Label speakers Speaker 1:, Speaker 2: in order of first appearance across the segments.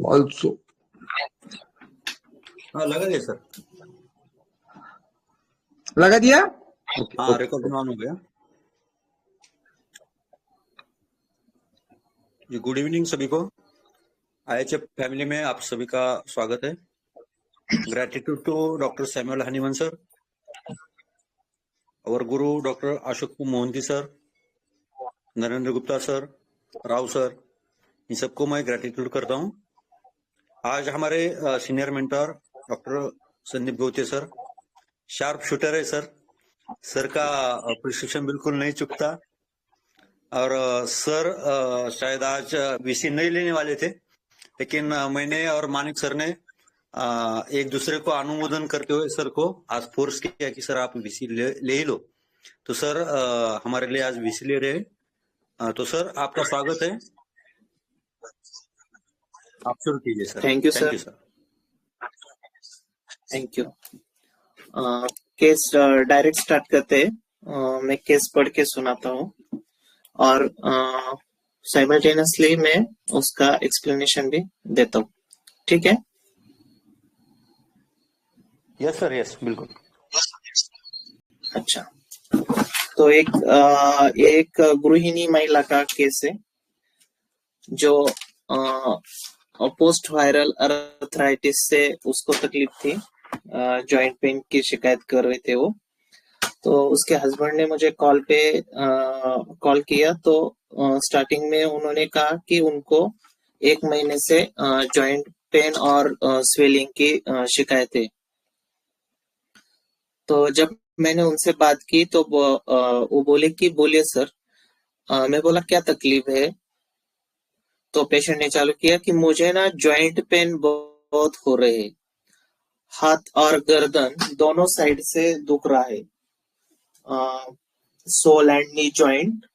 Speaker 1: also.
Speaker 2: हाँ लगा दिया सर।
Speaker 1: लगा दिया?
Speaker 2: हाँ रिकॉर्डिंग ऑन हो गया जी। गुड इवनिंग सभी को। IHF फैमिली में आप सभी का स्वागत है। Gratitude to doctor Samuel Hahnemann sir, और गुरु doctor Ashok Mohanty sir, Narendra Gupta sir, Rao sir, इन सबको मैं ग्रेटिट्यूड करता हूँ। आज हमारे senior mentor doctor Sandeep Gaute sir sharp shooter है सर। सर का प्रिस्क्रिप्शन बिल्कुल नहीं चुकता, और सर शायद आज VC नहीं लेने वाले थे, लेकिन मैंने और मानिक सर ने एक दूसरे को अनुमोदन करते हुए सर को आज फोर्स किया कि सर आप VC ले ही लो। तो सर हमारे लिए आज VC ले रहे हैं। तो सर आपका स्वागत है, आप शुरू कीजिए sir.
Speaker 3: Thank you sir. Thank you. Case direct start करते हैं। मैं केस पढ़ के सुनाता हूँ और साइमल्टेनियसली मैं उसका एक्सप्लेनेशन भी देता हूँ, ठीक है?
Speaker 2: यस सर, यस बिल्कुल।
Speaker 3: अच्छा, तो एक गृहिणी महिला का केस है जो पोस्ट वायरल अर्थराइटिस से उसको तकलीफ थी, जॉइंट पेन की शिकायत कर रहे थे वो। तो उसके हस्बैंड ने मुझे कॉल किया। तो स्टार्टिंग में उन्होंने कहा कि उनको 1 महीने से जॉइंट पेन और स्वेलिंग की शिकायत है। तो जब मैंने उनसे बात की तो वो बोले कि बोलिए सर। मैं बोला क्या तकलीफ है? तो पेशेंट ने चालू किया कि मुझे ना जॉइंट पेन बहुत हो रहे हैं, हाथ और गर्दन दोनों साइड से दुख रहा है, सोल एंड नी जॉइंट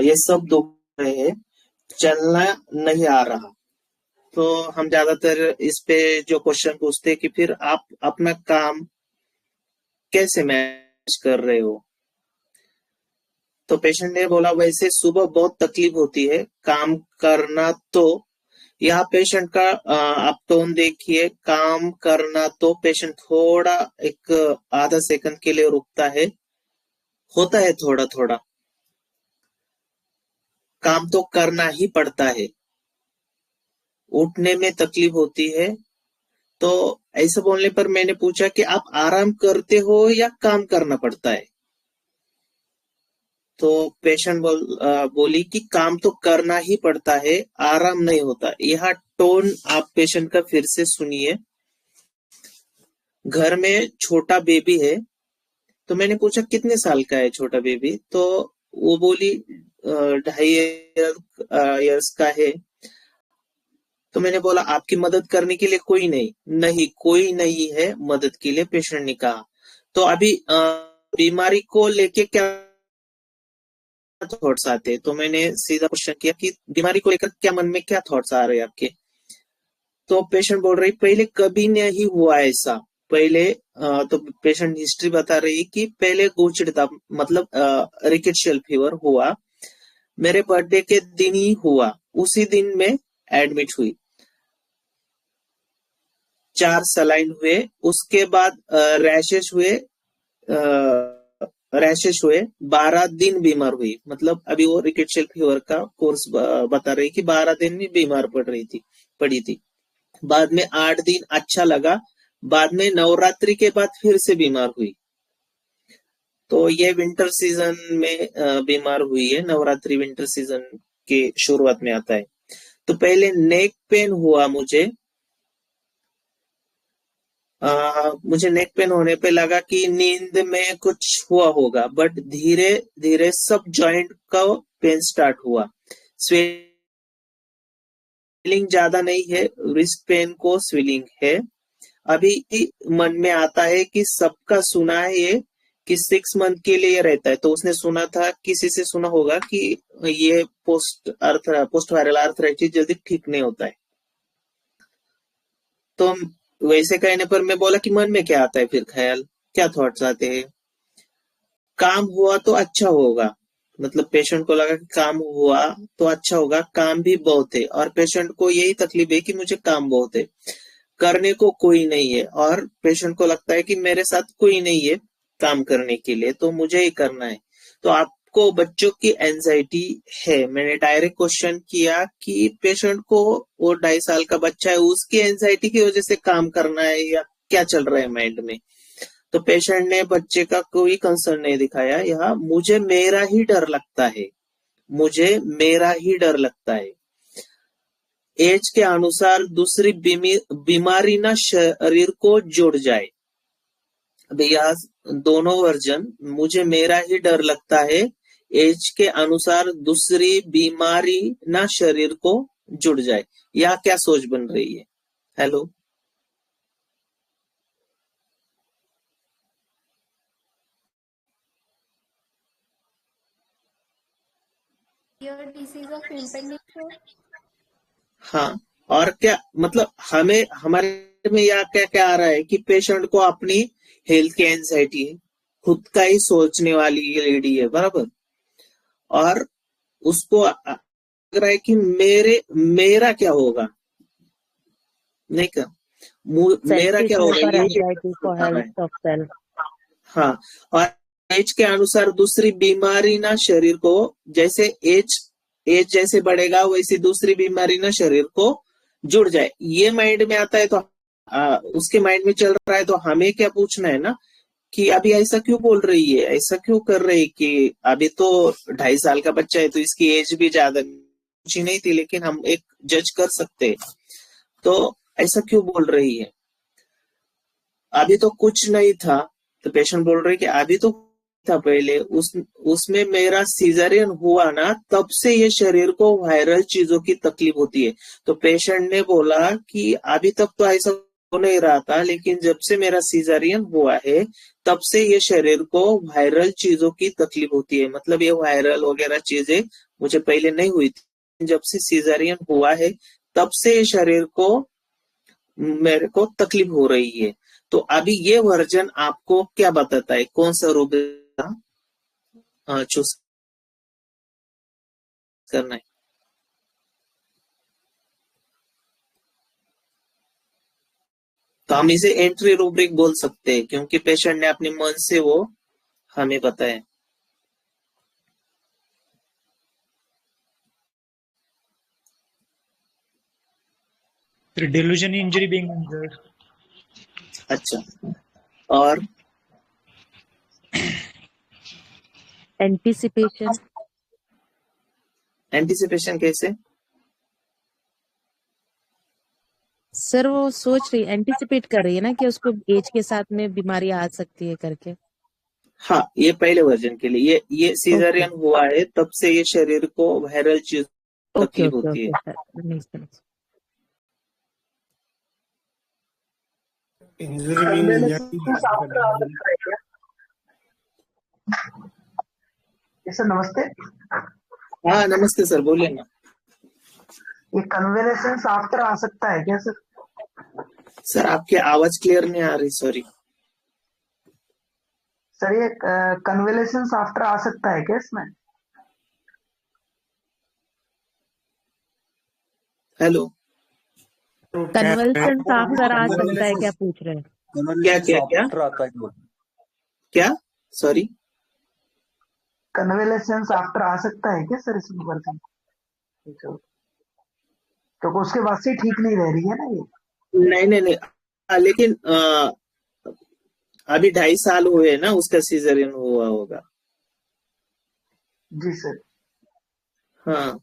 Speaker 3: ये सब दुख रहे हैं, चलना नहीं आ रहा। तो हम ज्यादातर इस पे जो क्वेश्चन पूछते हैं कि फिर आप अपना काम कैसे मैनेज कर रहे हो? तो पेशेंट ने बोला वैसे सुबह बहुत तकलीफ होती है काम करना। तो यहाँ पेशेंट का आप टोन देखिए, काम करना तो पेशेंट थोड़ा एक आधा सेकंड के लिए रुकता है, होता है थोड़ा थोड़ा, काम तो करना ही पड़ता है, उठने में तकलीफ होती है। तो ऐसा बोलने पर मैंने पूछा कि आप आराम करते हो या काम करना पड़ता है? तो पेशेंट बोली कि काम तो करना ही पड़ता है, आराम नहीं होता। यह टोन आप पेशेंट का फिर से सुनिए। घर में छोटा बेबी है। तो मैंने पूछा कितने साल का है छोटा बेबी? तो वो बोली 2.5 इयर्स का है। तो मैंने बोला आपकी मदद करने के लिए कोई नहीं कोई नहीं है मदद के लिए, पेशेंट ने कहा। तो अभी बीमारी को लेके क्या थॉट्स आते हैं? तो मैंने सीधा क्वेश्चन किया कि बीमारी को लेकर क्या मन में क्या थॉट्स आ रहे हैं आपके? तो पेशेंट बोल रही पहले कभी नहीं हुआ ऐसा। पहले तो पेशेंट हिस्ट्री बता रही कि पहले गुचिड़ता मतलब रिकेट्शियल फीवर हुआ, मेरे बर्थडे के दिन ही हुआ, उसी दिन में एडमिट हुई, 4 सलाइन हुए, उसके बाद रैशेस हुए, 12 दिन बीमार हुई। मतलब अभी वो रिकेट्शियल फीवर का कोर्स बता रही कि 12 दिन में बीमार पड़ी थी। बाद में 8 दिन अच्छा लगा, बाद में नवरात्रि के बाद फिर से बीमार हुई। तो ये विंटर सीजन में बीमार हुई है, नवरात्रि विंटर सीजन के शुरुआत में आता है। तो पहले नेक पेन हुआ मुझे नेक पेन होने पे लगा कि नींद में कुछ हुआ होगा, बट धीरे धीरे सब जॉइंट का पेन स्टार्ट हुआ। स्वेलिंग ज्यादा नहीं है, रिस्ट पेन को स्वेलिंग है। अभी मन में आता है कि सबका सुना है ये कि 6 मंथ के लिए रहता है। तो उसने सुना था, किसी से सुना होगा कि ये पोस्ट वायरल आर्थराइटिस जल्दी ठीक नहीं होता है। तो वैसे कहने पर मैं बोला कि मन में क्या आता है फिर ख्याल, क्या थॉट्स आते हैं? काम हुआ तो अच्छा होगा, मतलब पेशेंट को लगा कि काम हुआ तो अच्छा होगा, काम भी बहुत है और पेशेंट को यही तकलीफ है कि मुझे काम बहुत है, करने को कोई नहीं है, और पेशेंट को लगता है कि मेरे साथ कोई नहीं है काम करने के लिए तो मुझे ही करना है। तो आपको बच्चों की एंजाइटी है, मैंने डायरेक्ट क्वेश्चन किया कि पेशेंट को, वो 2.5 साल का बच्चा है, उसकी एंजाइटी की वजह से काम करना है या क्या चल रहा है माइंड में। तो पेशेंट ने बच्चे का कोई कंसर्न नहीं दिखाया, यह मुझे मेरा ही डर लगता है, मुझे मेरा ही डर लगता है। एज के अनुसार दूसरी बीमारी ना शरीर को जुड़ जाए। अभी यह दोनों वर्जन, मुझे मेरा ही डर लगता है, एज के अनुसार दूसरी बीमारी ना शरीर को जुड़ जाए, यह क्या सोच बन रही है? Hello,
Speaker 1: Your disease of impending show.
Speaker 3: हाँ, और क्या मतलब हमें, हमारे में यहाँ क्या क्या आ रहा है कि पेशेंट को अपनी हेल्थ की एंजाइटी है, खुद का ही सोचने वाली ये लेडी है, बराबर, और उसको लग रहा है कि मेरा क्या होगा, नहीं क्या, मेरा क्या होगा,
Speaker 4: for
Speaker 3: ये
Speaker 4: anxiety for
Speaker 3: बता रहा है।
Speaker 4: health of self.
Speaker 3: हाँ, और एज के अनुसार दूसरी बीमारी ना शरीर को, जैसे एज जैसे बढ़ेगा वैसी दूसरी बीमारी ना शरीर को जुड़ जाए, ये माइंड में आता है तो उसके माइंड में चल रहा है, तो हमें क्या पूछना है ना कि अभी ऐसा क्यों बोल रही है, ऐसा क्यों कर रही है, कि अभी तो 2.5 साल का बच्चा है तो इसकी एज भी ज्यादा कुछ नहीं थी, लेकिन हम एक जज कर सकते हैं, तो ऐसा क्यों बोल रही है, अभी तो कुछ नहीं था। तो पेशेंट बोल रहे कि अभी तो था पहले, उसमें मेरा सीजरियन हुआ ना, तब से ये शरीर को वायरल चीजों की तकलीफ होती है। तो पेशेंट ने बोला कि अभी तक तो ऐसा हो नहीं रहा था, लेकिन जब से मेरा सीजरियन हुआ है तब से ये शरीर को वायरल चीजों की तकलीफ होती है, मतलब ये वायरल वगैरह चीजें मुझे पहले नहीं हुई थी, जब से सीजरियन हुआ है तब से ये शरीर को, मेरे को तकलीफ हो रही है। तो अभी ये वर्जन आपको क्या बताता है, कौन सा रूप चूज करना है? तो हम इसे एंट्री रूब्रिक बोल सकते हैं, क्योंकि पेशेंट ने अपने मन से वो हमें बताया।
Speaker 5: delusion injury being injured.
Speaker 3: अच्छा, और
Speaker 4: Anticipation.
Speaker 3: एंटिसिपेशन कैसे?
Speaker 4: सर वो सोच रही, एंटिसिपेट कर रही है ना कि उसको एज के साथ में बीमारी आ सकती है करके।
Speaker 3: हाँ, ये पहले वर्जन के लिए, ये सीजरियन हुआ है तब से ये शरीर को वायरल चीज
Speaker 4: ओके
Speaker 3: तकलीफ
Speaker 4: ओके
Speaker 3: होती है।
Speaker 4: Okay sir, makes sense.
Speaker 6: Injury mean injury.
Speaker 7: Sir नमस्ते।
Speaker 3: हाँ नमस्ते सर, बोलिए ना।
Speaker 7: ये कन्वेलेसेंस आफ्टर आ सकता है क्या सर?
Speaker 3: सर आपकी आवाज क्लियर नहीं आ रही, सॉरी।
Speaker 7: सर ये कन्वेलेसेंस आफ्टर आ सकता है क्या इसमें?
Speaker 3: हेलो,
Speaker 4: कन्वल्सन आफ्टर आ सकता है क्या पूछ रहे हैं?
Speaker 3: क्या क्या क्या
Speaker 2: आता है
Speaker 3: क्या, सॉरी,
Speaker 7: कन्वेलेसेंस आफ्टर आ सकता है क्या सर इसमें वर्जन? तो उसके बाद से ठीक नहीं रह रही है ना ये?
Speaker 3: नहीं नहीं नहीं, लेकिन अभी 2.5 साल हुए ना उसका सीजरियन हुआ होगा।
Speaker 7: जी सर।
Speaker 3: हाँ,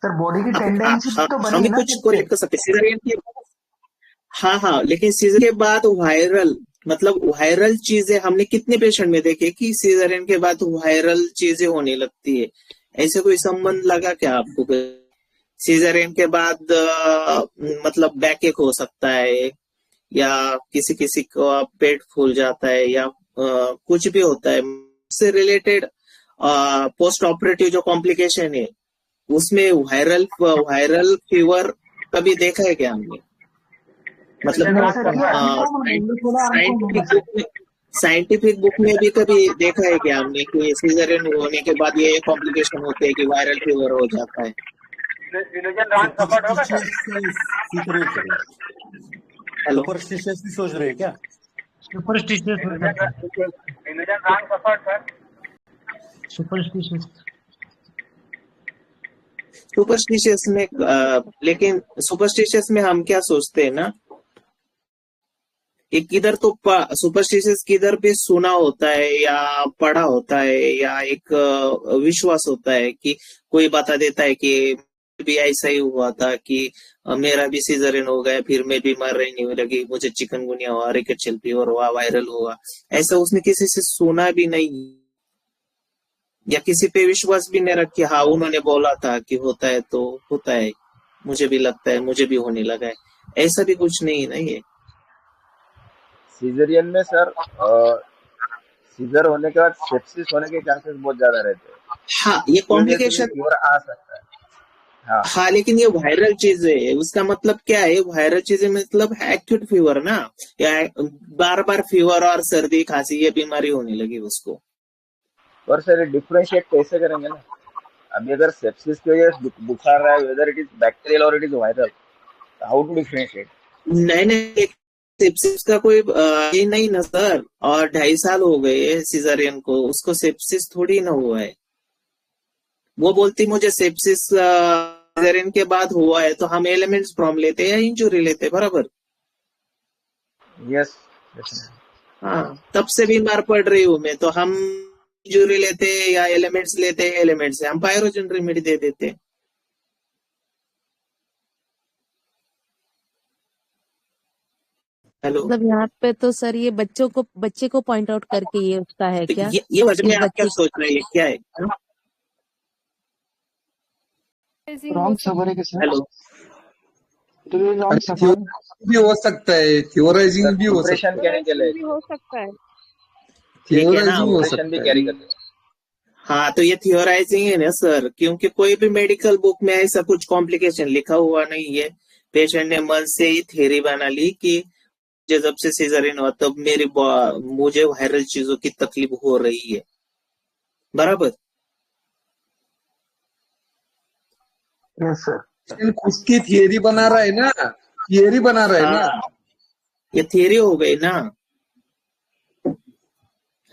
Speaker 7: सर बॉडी की टेंडेंसी तो बनी
Speaker 3: हम
Speaker 7: है ना
Speaker 3: कुछ
Speaker 7: फिर
Speaker 3: को
Speaker 7: से?
Speaker 3: कर सकते सीजरियन के, हाँ हाँ, लेकिन सीजर के बाद वायरल, मतलब वायरल चीजें हमने कितने पेशेंट में देखे कि सीजरियन के बाद वायरल चीजें होने लगती है, ऐसे कोई संबंध लगा क्या आपको? सीजरियन के बाद मतलब बैक एक हो सकता है, या किसी किसी को पेट फूल जाता है, या कुछ भी होता है से रिलेटेड पोस्ट ऑपरेटिव जो कॉम्प्लिकेशन है, उसमें वायरल फीवर कभी देखा है क्या हमने? मतलब
Speaker 7: सर ये अनकॉमन थोड़ा अनकॉमन है।
Speaker 3: साइंटिफिक बुक में भी कभी देखा है क्या हमने कि सीजरियन होने के बाद ये कॉम्प्लिकेशन होते हैं कि वायरल फीवर हो जाता है? हेलो,
Speaker 2: सुपरस्टिशियसली सोच रहे हैं क्या?
Speaker 6: सुपरस्टिशियस हो सकता है। सुपरस्टिशियस
Speaker 3: सुपरस्टिशियस में लेकिन सुपरस्टिशियस में हम क्या सोचते हैं ना, एक किधर तो सुपरस्टिशियस किधर भी सुना होता है या पढ़ा होता है या एक विश्वास होता है कि कोई बता देता है कि भी ऐसा ही हुआ था कि मेरा भी सीजरियन हो गया, फिर मैं बीमार रहने लगी, मुझे चिकनगुनिया हुआ, रिकेट फीवर हुआ, वायरल हुआ। ऐसा उसने किसी से सुना भी नहीं या किसी पे विश्वास भी नहीं रखा। हाँ, उन्होंने बोला था कि होता है तो होता है, मुझे भी लगता है, मुझे भी होने लगा है, ऐसा भी कुछ नहीं ना ये।
Speaker 5: सीजरियन में सर सीजर होने के बाद सेप्सिस होने के चांसेस बहुत ज्यादा रहते हैं।
Speaker 3: हाँ, ये कॉम्प्लिकेशन
Speaker 5: फीवर आ सकता है। हाँ,
Speaker 3: हाँ, लेकिन ये वायरल चीज है, उसका मतलब क्या है? वायरल चीज मतलब एक्यूट फीवर ना, या बार बार फीवर और सर्दी खांसी ये बीमारी होने लगी उसको।
Speaker 5: पर सर डिफरेंशिएट कैसे करेंगे ना? अभी अगर सेप्सिस की वजह से बुखार रहा है, वेदर इट इज बैक्टीरियल और it is viral, how to differentiate?
Speaker 3: नहीं नहीं, सेप्सिस का कोई ये नहीं ना सर, और 2.5 साल हो गए सीजरियन को, उसको सेप्सिस थोड़ी ना हुआ है। वो बोलती मुझे सेप्सिस सीजरियन के बाद हुआ है, तो हम एलिमेंट्स फ्रॉम लेते हैं या इंजुरी लेते हैं, बराबर?
Speaker 5: यस,
Speaker 3: हाँ, तब से बीमार पड़ रही हूँ मैं, तो हम इंजुरी लेते हैं या एलिमेंट्स लेते हैं? एलिमेंट्स से हम पायरोजन रेमेडी दे देते हैं। हेलो,
Speaker 4: मतलब यहाँ पे तो सर ये बच्चे को पॉइंट आउट करके ये उसका है
Speaker 3: तो
Speaker 4: क्या
Speaker 3: ये वजह में
Speaker 4: इस
Speaker 3: आप क्या
Speaker 4: बच्चे
Speaker 3: सोच रहे हैं, क्या है?
Speaker 7: रॉन्ग सफर है सर,
Speaker 3: हेलो,
Speaker 7: तो ये रॉन्ग सफर
Speaker 8: भी हो सकता है, थियोराइजिंग भी हो
Speaker 5: डिप्रेशन
Speaker 8: सकता है,
Speaker 5: कैरी के लिए
Speaker 4: भी हो सकता है।
Speaker 3: ठीक है ना?
Speaker 8: थियोराइजिंग हो
Speaker 5: डिप्रेशन भी
Speaker 8: सकता
Speaker 5: कैरी
Speaker 8: है।
Speaker 5: करते हैं।
Speaker 3: हाँ, तो ये थियोराइजिंग है ना सर, क्योंकि कोई भी मेडिकल बुक में ऐसा कुछ कॉम्प्लिकेशन लिखा हुआ नहीं है। पेशेंट ने मन से ही थ्योरी बना ली कि जब से सीजरियन हुआ तब मुझे वायरल चीजों की तकलीफ हो रही है, बराबर?
Speaker 7: Yes sir.
Speaker 8: खुद की थियरी बना रहा है ना, थियरी बना रहा है ना।
Speaker 3: हाँ, ये थियरी हो गई ना।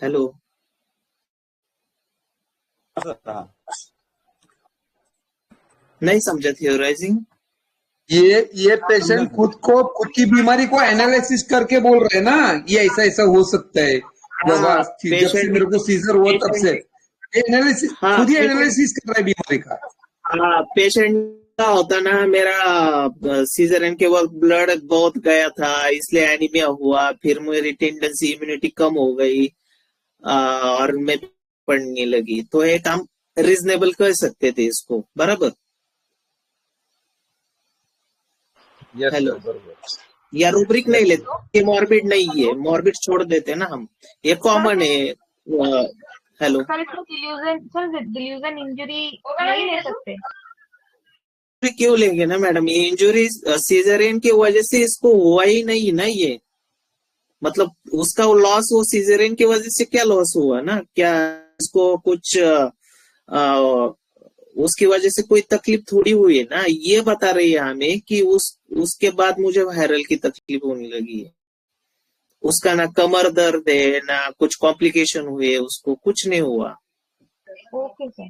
Speaker 3: हेलो, नहीं समझा थियोराइजिंग?
Speaker 8: ये पेशेंट खुद की बीमारी को एनालिसिस करके बोल रहे हैं ना, ये ऐसा ऐसा हो सकता है बाबा,
Speaker 3: हाँ,
Speaker 8: जब से मेरे को सीजर हुआ तब से एनालिसिस,
Speaker 3: हाँ,
Speaker 8: खुद ही एनालिसिस कर रहा है बीमारी का।
Speaker 3: हाँ, पेशेंट का होता ना, मेरा सीजरियन के वक्त ब्लड बहुत गया था इसलिए एनीमिया हुआ, फिर मेरी टेंडेंसी इम्यूनिटी कम हो गई और मैं पढ़ने लगी, तो एक हम रीजनेबल कर सकते थे इसको, बराबर?
Speaker 5: यस
Speaker 3: हेलो,
Speaker 5: सर, बरोबर।
Speaker 3: या रूब्रिक नहीं लेते, ये मॉर्बिड नहीं है, मॉर्बिड छोड़ देते ना हम, ये कॉमन है। हेलो,
Speaker 1: सर इसमें डिल्यूजन इंजरी नहीं ले सकते?
Speaker 3: फिर क्यों लेंगे ना मैडम, ये इंजुरी सीजरियन की वजह से इसको हुआ ही नहीं ना, ये मतलब उसका लॉस वो सीजरियन की वजह से क्या लॉस हुआ ना, क्या इसको कुछ उसकी वजह से कोई तकलीफ थोड़ी हुई है ना, ये बता रही है हमें कि उसके बाद मुझे वायरल की तकलीफ होने लगी है। उसका ना कमर दर्द है ना कुछ कॉम्प्लिकेशन हुए, उसको कुछ नहीं हुआ।
Speaker 1: ओके सर,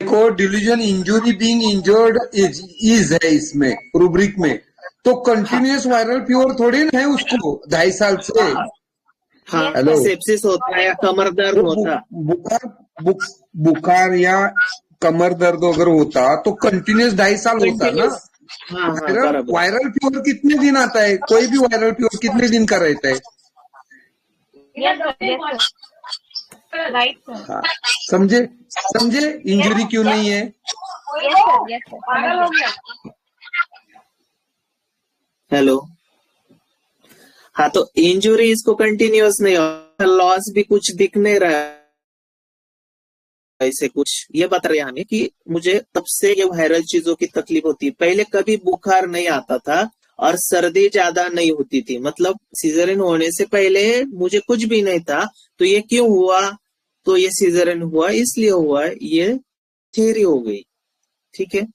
Speaker 8: देखो, delusion injury being injured is है इसमें रूब्रिक में, तो कंटिन्यूअस वायरल फीवर थोड़ी ना है उसको 2.5 साल से।
Speaker 3: हाँ,
Speaker 8: हेलो,
Speaker 3: सेप्सिस होता है या कमर दर्द
Speaker 8: तो
Speaker 3: होता।
Speaker 8: बुखार या कमर दर्द अगर होता तो कंटिन्यूअस 2.5 साल होता ना।
Speaker 3: हाँ हाँ, बराबर।
Speaker 8: वायरल फीवर कितने दिन आता है? कोई भी वायरल फीवर कितने दिन का रहता है?
Speaker 1: यस सर, राइट सर,
Speaker 8: हाँ, समझे समझे इंजुरी क्यों नहीं है?
Speaker 1: यस सर,
Speaker 3: हेलो, हाँ, तो इंजुरी इसको कंटिन्यूअस नहीं, लॉस भी कुछ दिख नहीं रहा है। ऐसे कुछ ये बता रहे हैं हमें कि मुझे तब से ये वायरल चीजों की तकलीफ होती है। पहले कभी बुखार नहीं आता था और सर्दी ज्यादा नहीं होती थी, मतलब सीजरिन होने से पहले मुझे कुछ भी नहीं था। तो ये क्यों हुआ? तो ये सीजरिन हुआ इसलिए हुआ, ये थियरी हो गई। ठीक है,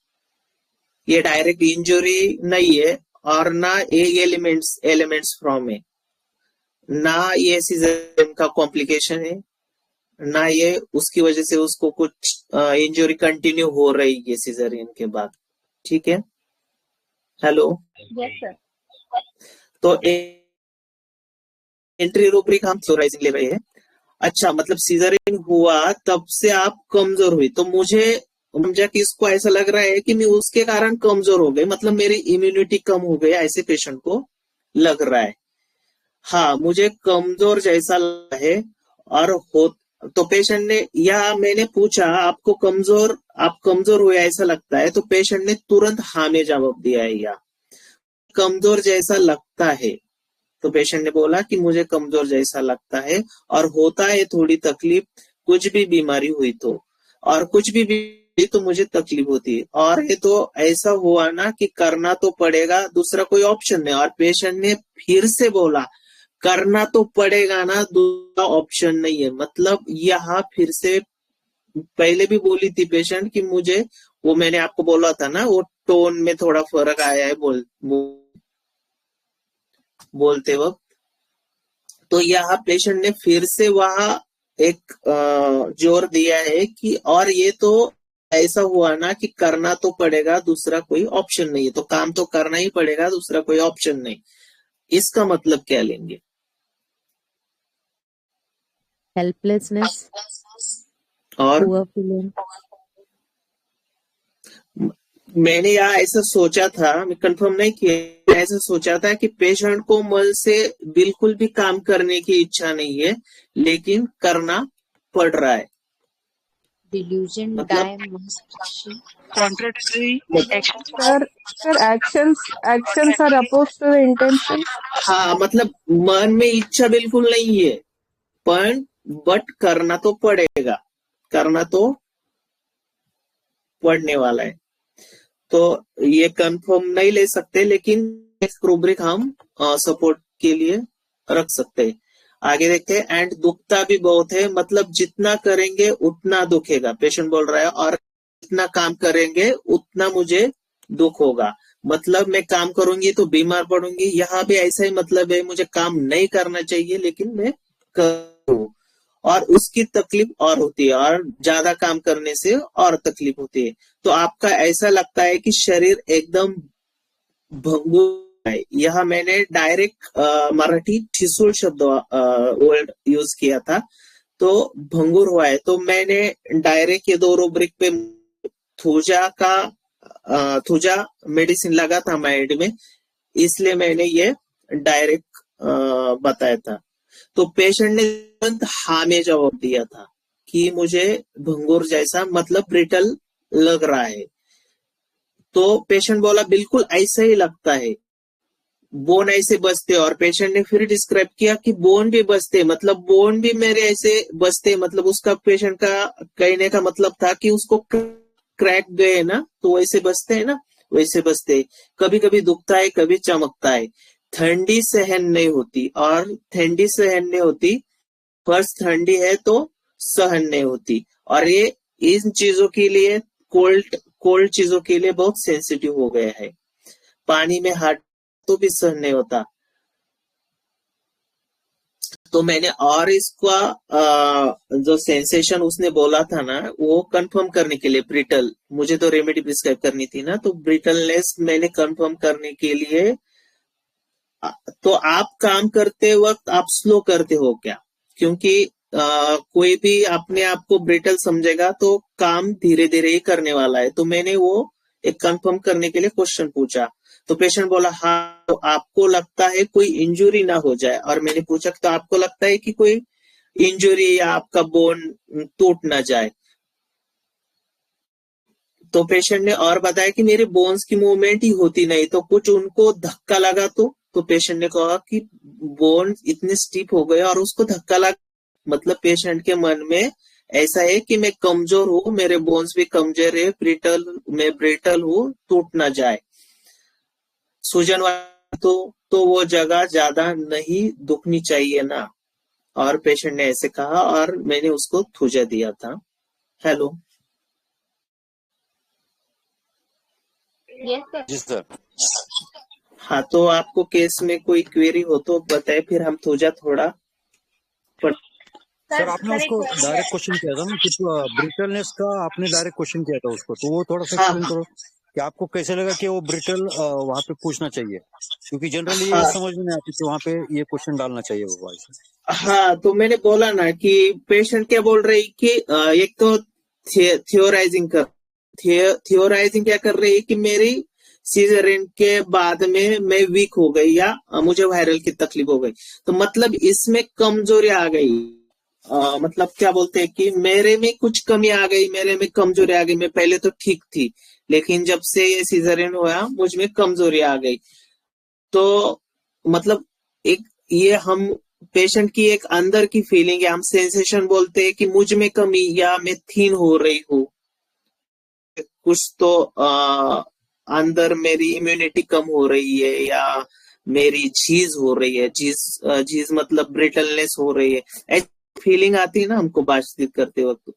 Speaker 3: ये डायरेक्ट इंजुरी नहीं है और ना ये एलिमेंट्स फ्रॉम है, ना ये सीजरिन का कॉम्प्लिकेशन है, ना ये उसकी वजह से उसको कुछ इंजरी कंटिन्यू हो रही है सीजरियन के बाद। ठीक है, हेलो।
Speaker 1: Yes sir.
Speaker 3: तो एंट्री रूब्रिक हम सोराइजिंग ले रहे हैं। अच्छा, मतलब सीजरियन हुआ तब से आप कमजोर हुई, तो मुझे समझा कि इसको ऐसा लग रहा है कि मैं उसके कारण कमजोर हो गई, मतलब मेरी इम्यूनिटी कम हो गई, ऐसे पेशेंट को लग रहा है। हाँ, मुझे कमजोर जैसा लगा है और हो तो पेशेंट ने, या मैंने पूछा आप कमजोर हुए ऐसा लगता है, तो पेशेंट ने तुरंत हाँ में जवाब दिया है, या कमजोर जैसा लगता है। तो पेशेंट ने बोला कि मुझे कमजोर जैसा लगता है और होता है थोड़ी तकलीफ, कुछ भी बीमारी हुई तो, और कुछ भी बीमारी तो मुझे तकलीफ होती है। और ये तो ऐसा हुआ ना कि करना तो पड़ेगा, दूसरा कोई ऑप्शन नहीं। और पेशेंट ने फिर से बोला करना तो पड़ेगा ना, दूसरा ऑप्शन नहीं है। मतलब यहाँ फिर से पहले भी बोली थी पेशेंट कि मुझे, वो मैंने आपको बोला था ना, वो टोन में थोड़ा फर्क आया है बोलते वक्त। तो यहाँ पेशेंट ने फिर से वहां एक जोर दिया है कि और ये तो ऐसा हुआ ना कि करना तो पड़ेगा, दूसरा कोई ऑप्शन नहीं है, तो काम तो करना ही पड़ेगा, दूसरा कोई ऑप्शन नहीं। इसका मतलब क्या लेंगे?
Speaker 4: हेल्पलेसनेस
Speaker 3: और
Speaker 4: पुअर फीलिंग।
Speaker 3: मैंने यहाँ ऐसा सोचा था, मैं कंफर्म नहीं किया, ऐसा सोचा था कि पेशेंट को मन से बिल्कुल भी काम करने की इच्छा नहीं है, लेकिन करना पड़ रहा है।
Speaker 9: delusion,
Speaker 3: मतलब
Speaker 6: Contradictory action.
Speaker 10: Sir, actions are opposed to the intention.
Speaker 3: हाँ, मतलब मन में इच्छा बिल्कुल नहीं है, बट करना तो पड़ेगा, करना तो पड़ने वाला है। तो ये कंफर्म नहीं ले सकते, लेकिन रूब्रिक हम सपोर्ट के लिए रख सकते हैं। आगे देखते हैं। एंड दुखता भी बहुत है, मतलब जितना करेंगे उतना दुखेगा, पेशेंट बोल रहा है, और जितना काम करेंगे उतना मुझे दुख होगा। मतलब मैं काम करूंगी तो बीमार पड़ूंगी, यहाँ भी ऐसा ही मतलब है, मुझे काम नहीं करना चाहिए लेकिन मैं करूं, और उसकी तकलीफ और होती है, और ज्यादा काम करने से और तकलीफ होती है। तो आपका ऐसा लगता है कि शरीर एकदम भंगुर है। यह मैंने डायरेक्ट मराठी ठिसूळ शब्द वर्ड यूज किया था, तो भंगुर हुआ है। तो मैंने डायरेक्ट ये दो रूब्रिक पे थूजा मेडिसिन लगा था माइंड में, इसलिए मैंने ये डायरेक्ट बताया था। तो पेशेंट ने तुरंत हाँ में जवाब दिया था कि मुझे भंगुर जैसा, मतलब ब्रिटल लग रहा है। तो पेशेंट बोला बिल्कुल ऐसा ही लगता है, बोन ऐसे बसते, और पेशेंट ने फिर डिस्क्राइब किया कि बोन भी बसते, मतलब बोन भी मेरे ऐसे बसते, मतलब उसका पेशेंट का कहने का मतलब था कि उसको क्रैक गए ना, तो वैसे बसते है ना, वैसे बसते। कभी कभी दुखता है, कभी चमकता है, ठंडी सहन नहीं होती, और ठंडी सहन नहीं होती, फर्स्ट ठंडी है तो सहन नहीं होती, और ये इन चीजों के लिए कोल्ड चीजों के लिए बहुत सेंसिटिव हो गया है। पानी में हाथ तो भी सहन नहीं होता। तो मैंने और इसका जो सेंसेशन उसने बोला था ना, वो कंफर्म करने के लिए ब्रिटल, मुझे तो रेमेडी प्रिस्क्राइब करनी थी ना, तो ब्रिटलनेस मैंने कंफर्म करने के लिए, तो आप काम करते वक्त आप स्लो करते हो क्या? क्योंकि कोई भी अपने आप को ब्रिटल समझेगा तो काम धीरे धीरे ही करने वाला है। तो मैंने वो एक कंफर्म करने के लिए क्वेश्चन पूछा, तो पेशेंट बोला हाँ, तो आपको लगता है कोई इंजुरी ना हो जाए, और मैंने पूछा तो आपको लगता है कि कोई इंजुरी या आपका बोन टूट ना जाए? तो पेशेंट ने और बताया कि मेरे बोन्स की मूवमेंट ही होती नहीं, तो कुछ उनको धक्का लगा तो पेशेंट ने कहा कि बोन इतने स्टीप हो गए और उसको धक्का लगा, मतलब पेशेंट के मन में ऐसा है कि मैं कमजोर हूँ, मेरे बोन्स भी कमजोर है, मैं ब्रिटल हूँ, टूट ना जाए। सूजन वाला तो वो जगह ज्यादा नहीं दुखनी चाहिए ना। और पेशेंट ने ऐसे कहा और मैंने उसको थूजा दिया था। हेलो।
Speaker 1: Yes sir.
Speaker 2: जी सर।
Speaker 3: हाँ, तो आपको केस में कोई क्वेरी हो तो बताए, फिर हम थोड़ा
Speaker 2: सर आपने उसको डायरेक्ट क्वेश्चन किया था ना कि ब्रिटलनेस का आपने डायरेक्ट क्वेश्चन किया था उसको, तो वो थोड़ा सा
Speaker 3: हाँ
Speaker 2: एक्सप्लेन करो कि आपको कैसे लगा कि वो ब्रिटल वहां पे पूछना चाहिए, क्योंकि जनरली ये
Speaker 3: हाँ
Speaker 2: समझ में नहीं आती कि वहां पे ये क्वेश्चन डालना चाहिए वो वॉइस।
Speaker 3: हाँ, तो मैंने बोला ना कि पेशेंट क्या बोल रही कि एक तो थियोराइजिंग क्या कर रही है कि मेरी सीजरियन के बाद में मैं वीक हो गई या मुझे वायरल की तकलीफ हो गई, तो मतलब इसमें कमजोरी आ गई। मतलब क्या बोलते हैं कि मेरे में कुछ कमी आ गई, मेरे में कमजोरी आ गई। मैं पहले तो ठीक थी, लेकिन जब से ये सीजरियन हुआ मुझ में कमजोरी आ गई। तो मतलब एक ये हम पेशेंट की एक अंदर की फीलिंग है, हम सेंसेशन बोलते हैं कि मुझ में कमी या मैं थीन हो रही हूँ, कुछ तो अंदर मेरी इम्यूनिटी कम हो रही है या मेरी झीज हो रही है। झीज मतलब ब्रिटलनेस हो रही है, ऐसी फीलिंग आती है ना हमको बातचीत करते वक्त।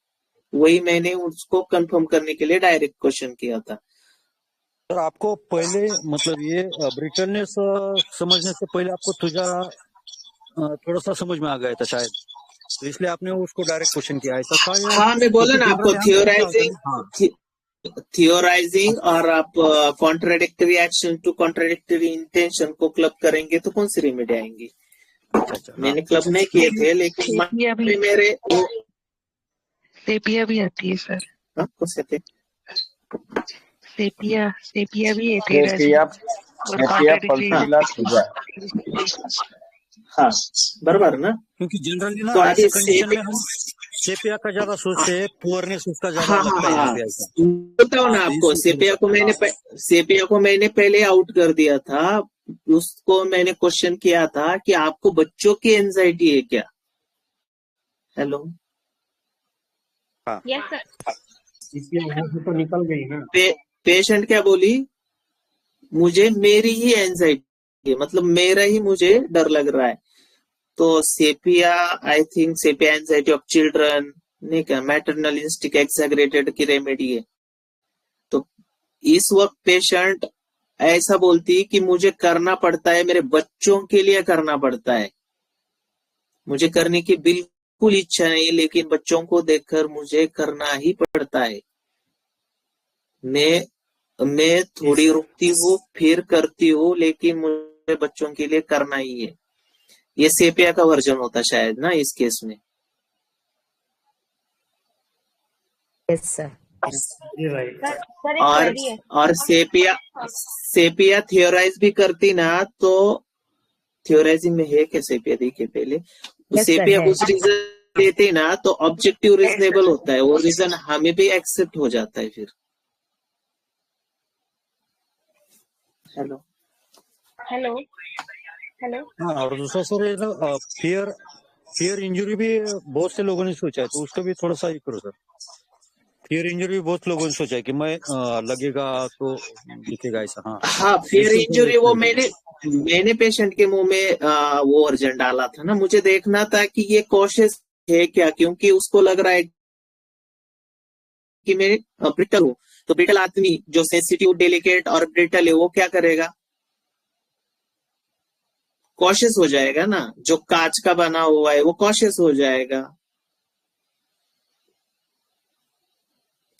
Speaker 3: वही मैंने उसको कंफर्म करने के लिए डायरेक्ट क्वेश्चन किया था।
Speaker 2: सर आपको पहले मतलब ये ब्रिटलनेस समझने से पहले आपको तुझा थोड़ा सा समझ में आ गया था शायद, तो इसलिए आपने उसको डायरेक्ट क्वेश्चन किया, ऐसा था या?
Speaker 3: हाँ, मैं बोला
Speaker 2: क्योंकि
Speaker 3: ना आपको
Speaker 2: जनरली हम क्या होता है,
Speaker 3: थियोराइजिंग और आप contradictory action to contradictory intention को क्लब करेंगे तो कौन सी रेमेडी आएंगी।
Speaker 2: अच्छा
Speaker 3: मैंने क्लब नहीं किए थे, लेकिन
Speaker 6: सेपिया भी
Speaker 3: मेरे वो
Speaker 6: सेपिया भी आती है सर।
Speaker 3: कौन से थे?
Speaker 6: सेपिया भी है
Speaker 5: सेपिया
Speaker 6: और
Speaker 5: सेपिया
Speaker 6: कॉन्ट्राडिक्टरी।
Speaker 5: पल्पिला थुजा।
Speaker 3: हाँ, बराबर ना।
Speaker 2: क्योंकि जनरली ना
Speaker 3: तो
Speaker 2: ऐसे
Speaker 3: अभी
Speaker 2: कंडीशन में हम सेपिया का ज्यादा सोचते हैं, पुअरनेस उसका ज्यादा
Speaker 3: हाँ हाँ
Speaker 2: लगता है यहाँ
Speaker 3: हाँ,
Speaker 2: पे ऐसा।
Speaker 3: बताओ ना
Speaker 2: तो
Speaker 3: आपको,
Speaker 2: इसलिए
Speaker 3: सेपिया को मैंने पहले आउट कर दिया था। उसको मैंने क्वेश्चन किया था कि आपको बच्चों की एंजाइटी है क्या। हेलो।
Speaker 2: हाँ,
Speaker 1: यस सर।
Speaker 7: तो निकल गई ना।
Speaker 3: पेशेंट क्या बोली, मुझे मेरी ही एंजाइटी है, मतलब मेरा ही मुझे डर लग रहा है। तो sepia, I think sepia anxiety of children नहीं क्या, मैटरनल इंस्टिक एक्सैगरेटेड की रेमेडी है। तो इस वक्त पेशेंट ऐसा बोलती कि मुझे करना पड़ता है, मेरे बच्चों के लिए करना पड़ता है, मुझे करने की बिल्कुल इच्छा नहीं, लेकिन बच्चों को देखकर मुझे करना ही पड़ता है। मैं थोड़ी रुकती हूँ फिर करती हूँ, लेकिन मुझे बच्चों के लिए करना ही है। ये सेपिया का वर्जन होता शायद ना इस केस में।
Speaker 4: Yes sir.
Speaker 1: सर एक
Speaker 3: और
Speaker 1: क्वेरी है।
Speaker 3: और सेपिया थियोराइज भी करती ना, तो थियोराइजिंग में है क्या सेपिया, देखिए पहले
Speaker 4: यस सर
Speaker 3: सेपिया
Speaker 4: है।
Speaker 3: कुछ रीजन देते ना तो ऑब्जेक्टिव रीजनेबल होता है, वो रीजन हमें भी एक्सेप्ट हो जाता है फिर। Hello
Speaker 1: hello hello.
Speaker 2: हाँ, और दूसरा सर ये ना फियर इंजरी भी बहुत से लोगों ने सोचा है, तो उसको भी थोड़ा सा ये करो सर। फियर इंजरी भी बहुत लोगों ने सोचा है कि मैं लगेगा तो दिखेगा ऐसा। हाँ
Speaker 3: हाँ, फियर
Speaker 2: इसको थोड़ा
Speaker 3: इंजरी वो
Speaker 2: explain करो।
Speaker 3: मैंने पेशेंट के मुंह में वो वर्जन डाला था ना। मुझे देखना था कि ये कॉशियस है क्या, क्योंकि उसको लग रहा है कि मैं ब्रिटल हूँ। तो ब्रिटल आदमी जो सेंसिटिव, डेलिकेट और ब्रिटल है, वो क्या करेगा, कॉशियस हो जाएगा ना। जो कांच का बना हुआ है वो कॉशियस हो जाएगा,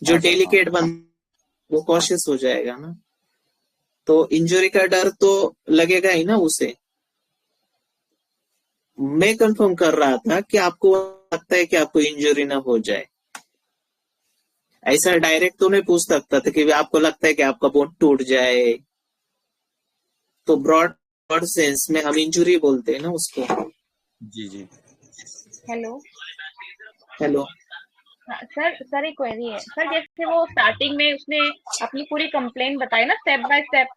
Speaker 3: जो
Speaker 2: हाँ सर, हाँ
Speaker 3: डेलिकेट बन वो कॉशियस हो जाएगा ना। तो इंजरी का डर तो लगेगा ही ना उसे। मैं कंफर्म कर रहा था कि आपको लगता है कि आपको इंजरी ना हो जाए। ऐसा डायरेक्ट तो नहीं पूछ सकता था कि आपको लगता है कि आपका बोन टूट जाए। तो ब्रॉड सेंस में हम इंजरी बोलते हैं ना उसको।
Speaker 2: जी जी।
Speaker 1: हेलो।
Speaker 3: हेलो।
Speaker 1: हाँ, सर एक क्वेरी है सर। जैसे वो स्टार्टिंग में उसने अपनी पूरी कंप्लेंट बताई ना स्टेप बाय स्टेप,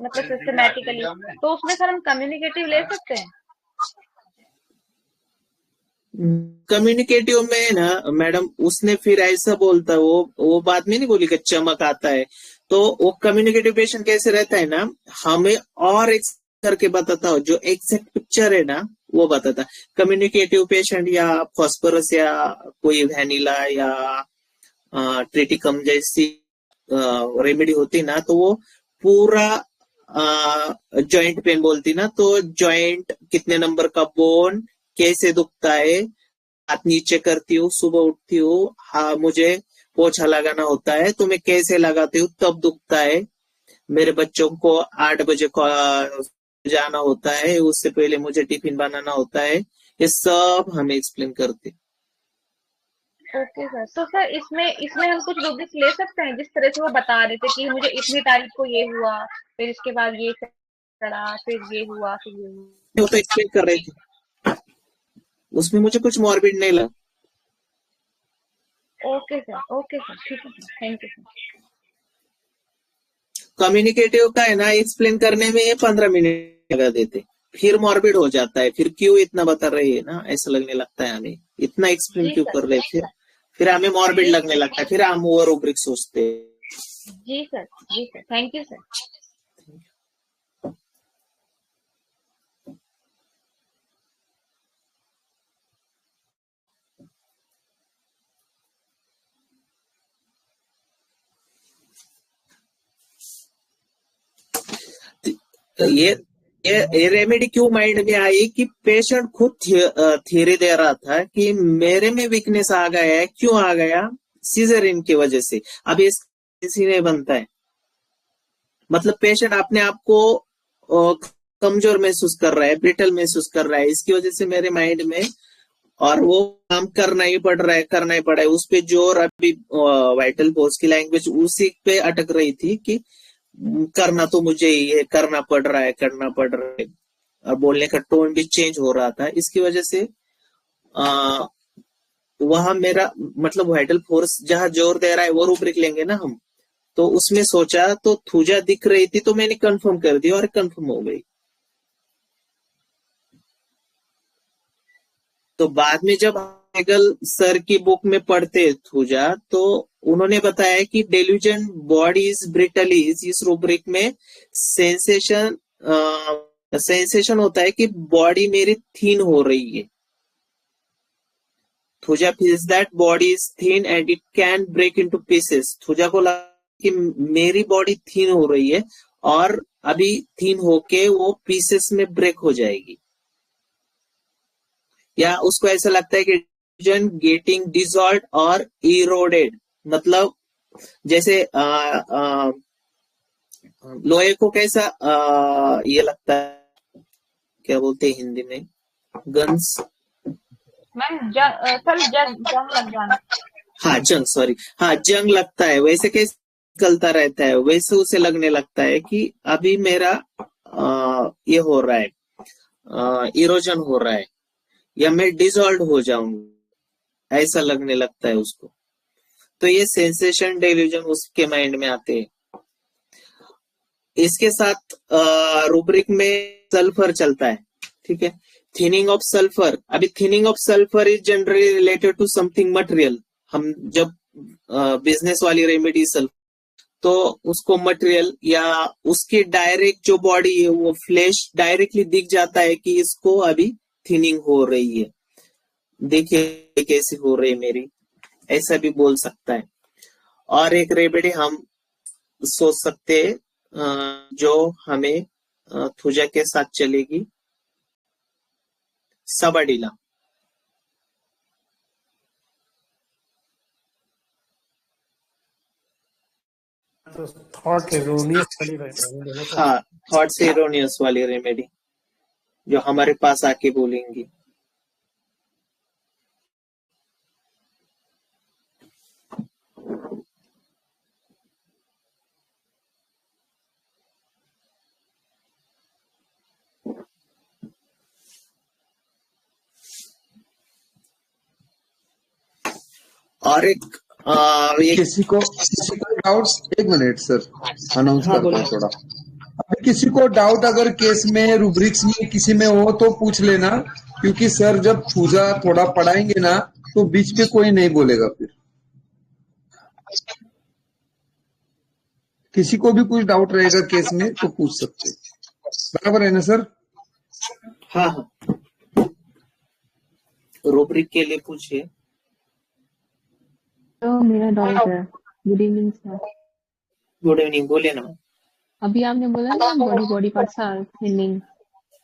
Speaker 1: मतलब सिस्टमैटिकली, तो उसमें सर हम कम्युनिकेटिव ले सकते हैं?
Speaker 3: कम्युनिकेटिव में ना मैडम उसने फिर ऐसा बोलता, वो बात में नहीं बोली कि चमक आता है, तो वो कम्युनिकेटिव पेशेंट कैसे रहता है ना, हमें और एक करके बताता हो, जो एग्जैक्ट पिक्चर है ना वो बताता। कम्युनिकेटिव पेशेंट या फॉस्फोरस या कोई वैनिला या ट्रिटिकम जैसी रेमेडी होती ना, तो वो पूरा जॉइंट पेन बोलती ना, तो जॉइंट कितने नंबर का बोन कैसे दुखता है, हाथ नीचे करती हूँ, सुबह उठती हूँ, हाँ मुझे पोछा लगाना होता है तो मैं कैसे लगाती हूँ तब दुखता है, मेरे बच्चों को 8 बजे को जाना होता है, उससे पहले मुझे टिफिन बनाना होता है, ये सब हमें एक्सप्लेन करते।
Speaker 1: ओके सर, तो सर इसमें इसमें हम कुछ रूब्रिक्स ले सकते हैं जिस तरह से वो बता रहे थे कि मुझे इतनी तारीख को ये हुआ, फिर इसके बाद ये चढ़ा, फिर ये हुआ, फिर ये हुआ।
Speaker 3: वो तो एक्सप्लेन कर रहे थे, उसमें मुझे कुछ मॉर्बिड नहीं लगा।
Speaker 1: ओके सर, ठीक है sir, thank you sir.
Speaker 3: Communicative का है ना, एक्सप्लेन करने में 15 मिनट लगा देते, फिर मॉर्बिड हो जाता है, फिर क्यों इतना बता रही है ना, ऐसा लगने लगता है हमें, इतना एक्सप्लेन
Speaker 1: जी
Speaker 3: क्यों
Speaker 1: सर,
Speaker 3: कर रहे, फिर हमें मॉर्बिड
Speaker 1: जी
Speaker 3: लगने लगता है, फिर हम वो रूब्रिक सोचते हैं।
Speaker 1: जी सर, थैंक यू सर।
Speaker 3: ये रेमेडी क्यों माइंड में आई कि पेशेंट खुद थ्योरी दे रहा था कि मेरे में वीकनेस आ गया है, क्यों आ गया, सीजरिन की वजह से। अब ये किसी नहीं बनता है, मतलब पेशेंट अपने आप को कमजोर महसूस कर रहा है, ब्रिटल महसूस कर रहा है, इसकी वजह से मेरे माइंड में, और वो काम करना ही पड़ रहा है, करना ही पड़ा है, उस पे जोर अभी वाइटल फोर्स की लैंग्वेज उसी पे अटक रही थी कि करना तो मुझे ये करना पड़ रहा है, और बोलने का टोन भी चेंज हो रहा था, इसकी वजह से वहां मेरा मतलब वाइटल फोर्स जहां जोर दे रहा है वो रूब्रिक लेंगे ना हम, तो उसमें सोचा तो थूजा दिख रही थी तो मैंने कंफर्म कर दी और कंफर्म हो गई। तो बाद में जब हेगल सर की बुक में पढ़ते थूजा, तो उन्होंने बताया कि डेल्यूजन बॉडी इज ब्रिटलीज, इस रूब्रिक में सेंसेशन होता है कि बॉडी मेरी थीन हो रही है। Thuja feels that body is thin and it can break into pieces. Thuja को लगा कि मेरी बॉडी थीन हो रही है और अभी थीन होके वो पीसेस में ब्रेक हो जाएगी, या उसको ऐसा लगता है कि गेटिंग डिसॉल्व और इरोडेड, मतलब जैसे लोहे को कैसा ये लगता है, क्या बोलते हैं हिंदी में, गन्स,
Speaker 1: मैम सर जंग लग जाना।
Speaker 3: हाँ जंग, सॉरी, हाँ जंग लगता है, वैसे कैसे निकलता रहता है, वैसे उसे लगने लगता है कि अभी मेरा ये हो रहा है, इरोजन हो रहा है, या मैं डिसॉल्व हो जाऊंगा, ऐसा लगने लगता है उसको। तो ये सेंसेशन डेल्यूजन उसके माइंड में आते हैं। इसके साथ रूब्रिक में सल्फर चलता है, ठीक है, थिनिंग ऑफ सल्फर। अभी thinning of sulphur is generally related to something material. हम जब बिजनेस वाली रेमेडी सल्फर, तो उसको मटेरियल या उसकी डायरेक्ट जो बॉडी है वो फ्लैश डायरेक्टली दिख जाता है कि इसको अभी थिनिंग हो रही है, देखिए कैसी हो रही है मेरी, ऐसा भी बोल सकता है। और एक रेमेडी हम सोच सकते हैं जो हमें थूजा के साथ चलेगी, सबडीला।
Speaker 11: थॉट एरोनियस वाली रेमेडी,
Speaker 3: हाँ, थॉट से एरोनियस वाली रेमेडी जो हमारे पास आके बोलेंगी। और एक
Speaker 8: किसी को डाउट, एक मिनट सर, अनाउंस करता हूँ थोड़ा। अगर किसी को डाउट अगर केस में रूब्रिक्स में किसी में हो तो पूछ लेना, क्योंकि सर जब पूजा थोड़ा पढ़ाएंगे ना तो बीच पे कोई नहीं बोलेगा। फिर किसी को भी कुछ डाउट रहेगा केस में तो पूछ सकते हैं। बराबर है ना सर?
Speaker 3: हाँ हाँ, रूब्रिक के लिए पूछिए।
Speaker 12: तो मेरा डाउट है। Good evening sir.
Speaker 3: Good evening, बोलिए ना।
Speaker 12: अभी आपने बोला ना body body parts are thinning,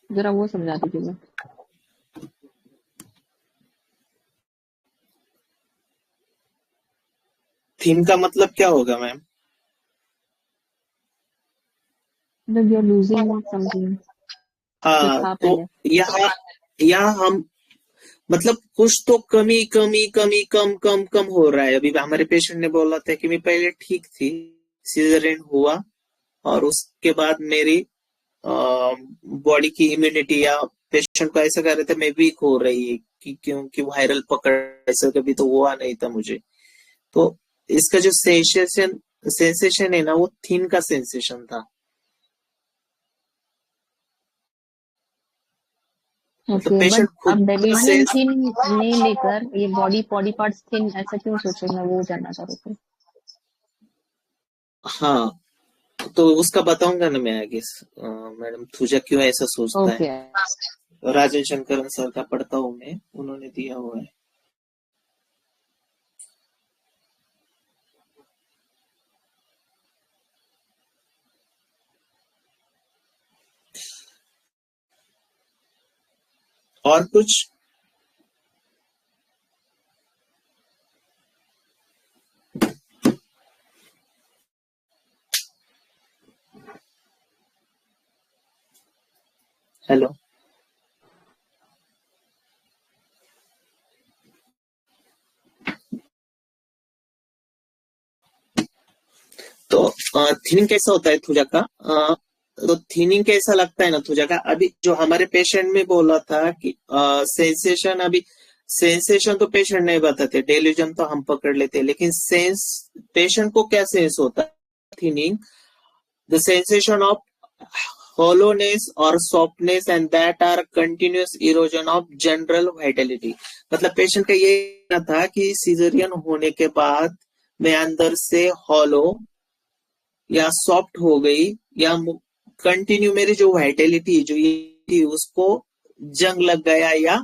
Speaker 12: जरा वो समझा दीजिएगा।
Speaker 3: थीम का मतलब क्या होगा मैम?
Speaker 12: मतलब यू आर लूजिंग समथिंग जो
Speaker 3: हाँ,
Speaker 12: था
Speaker 3: तो
Speaker 12: पहले।
Speaker 3: यहाँ हम मतलब कुछ तो कमी कमी कमी कम कम कम हो रहा है। अभी हमारे पेशेंट ने बोला था कि मैं पहले ठीक थी, सीजरियन हुआ और उसके बाद मेरी बॉडी की इम्यूनिटी, या पेशेंट को ऐसा कह रहे थे मैं वीक हो रही है कि क्योंकि वायरल पकड़ ऐसा कभी तो हुआ नहीं था मुझे। तो इसका जो सेंसेशन है ना, वो थिन का सेंसेशन था।
Speaker 12: ओके,
Speaker 3: पेशेंट
Speaker 12: बट
Speaker 3: खुद
Speaker 12: अब
Speaker 3: का
Speaker 12: डेल्यूजन
Speaker 3: सेंस,
Speaker 12: थिन नहीं लेकर ये बॉडी पार्ट्स थिन ऐसा क्यों सोचे, मैं वो जानना चाह रही थी।
Speaker 3: हाँ तो उसका बताऊंगा ना मैं आगे। मैडम थूजा क्यों ऐसा सोचता
Speaker 12: ओके।
Speaker 3: है। राजन शंकरन सर का पढ़ता हूँ मैं, उन्होंने दिया हुआ है। और कुछ? हेलो, तो थिनिंग कैसा होता है थूजा का? तो थिनिंग कैसा लगता है ना थूजा का, अभी जो हमारे पेशेंट में बोला था कि सेंसेशन, अभी सेंसेशन तो पेशेंट नहीं बताते, डेल्यूजन तो हम पकड़ लेते, लेकिन सेंस पेशेंट को क्या सेंस होता है? Thinning, the sensation of hollowness or softness and that are continuous erosion of general vitality। मतलब पेशेंट का ये कहना था कि सीजरियन होने के बाद मैं अंदर से हॉलो या सॉफ्ट हो गई, या कंटिन्यू मेरी जो वाइटेलिटी जो ये थी उसको जंग लग गया या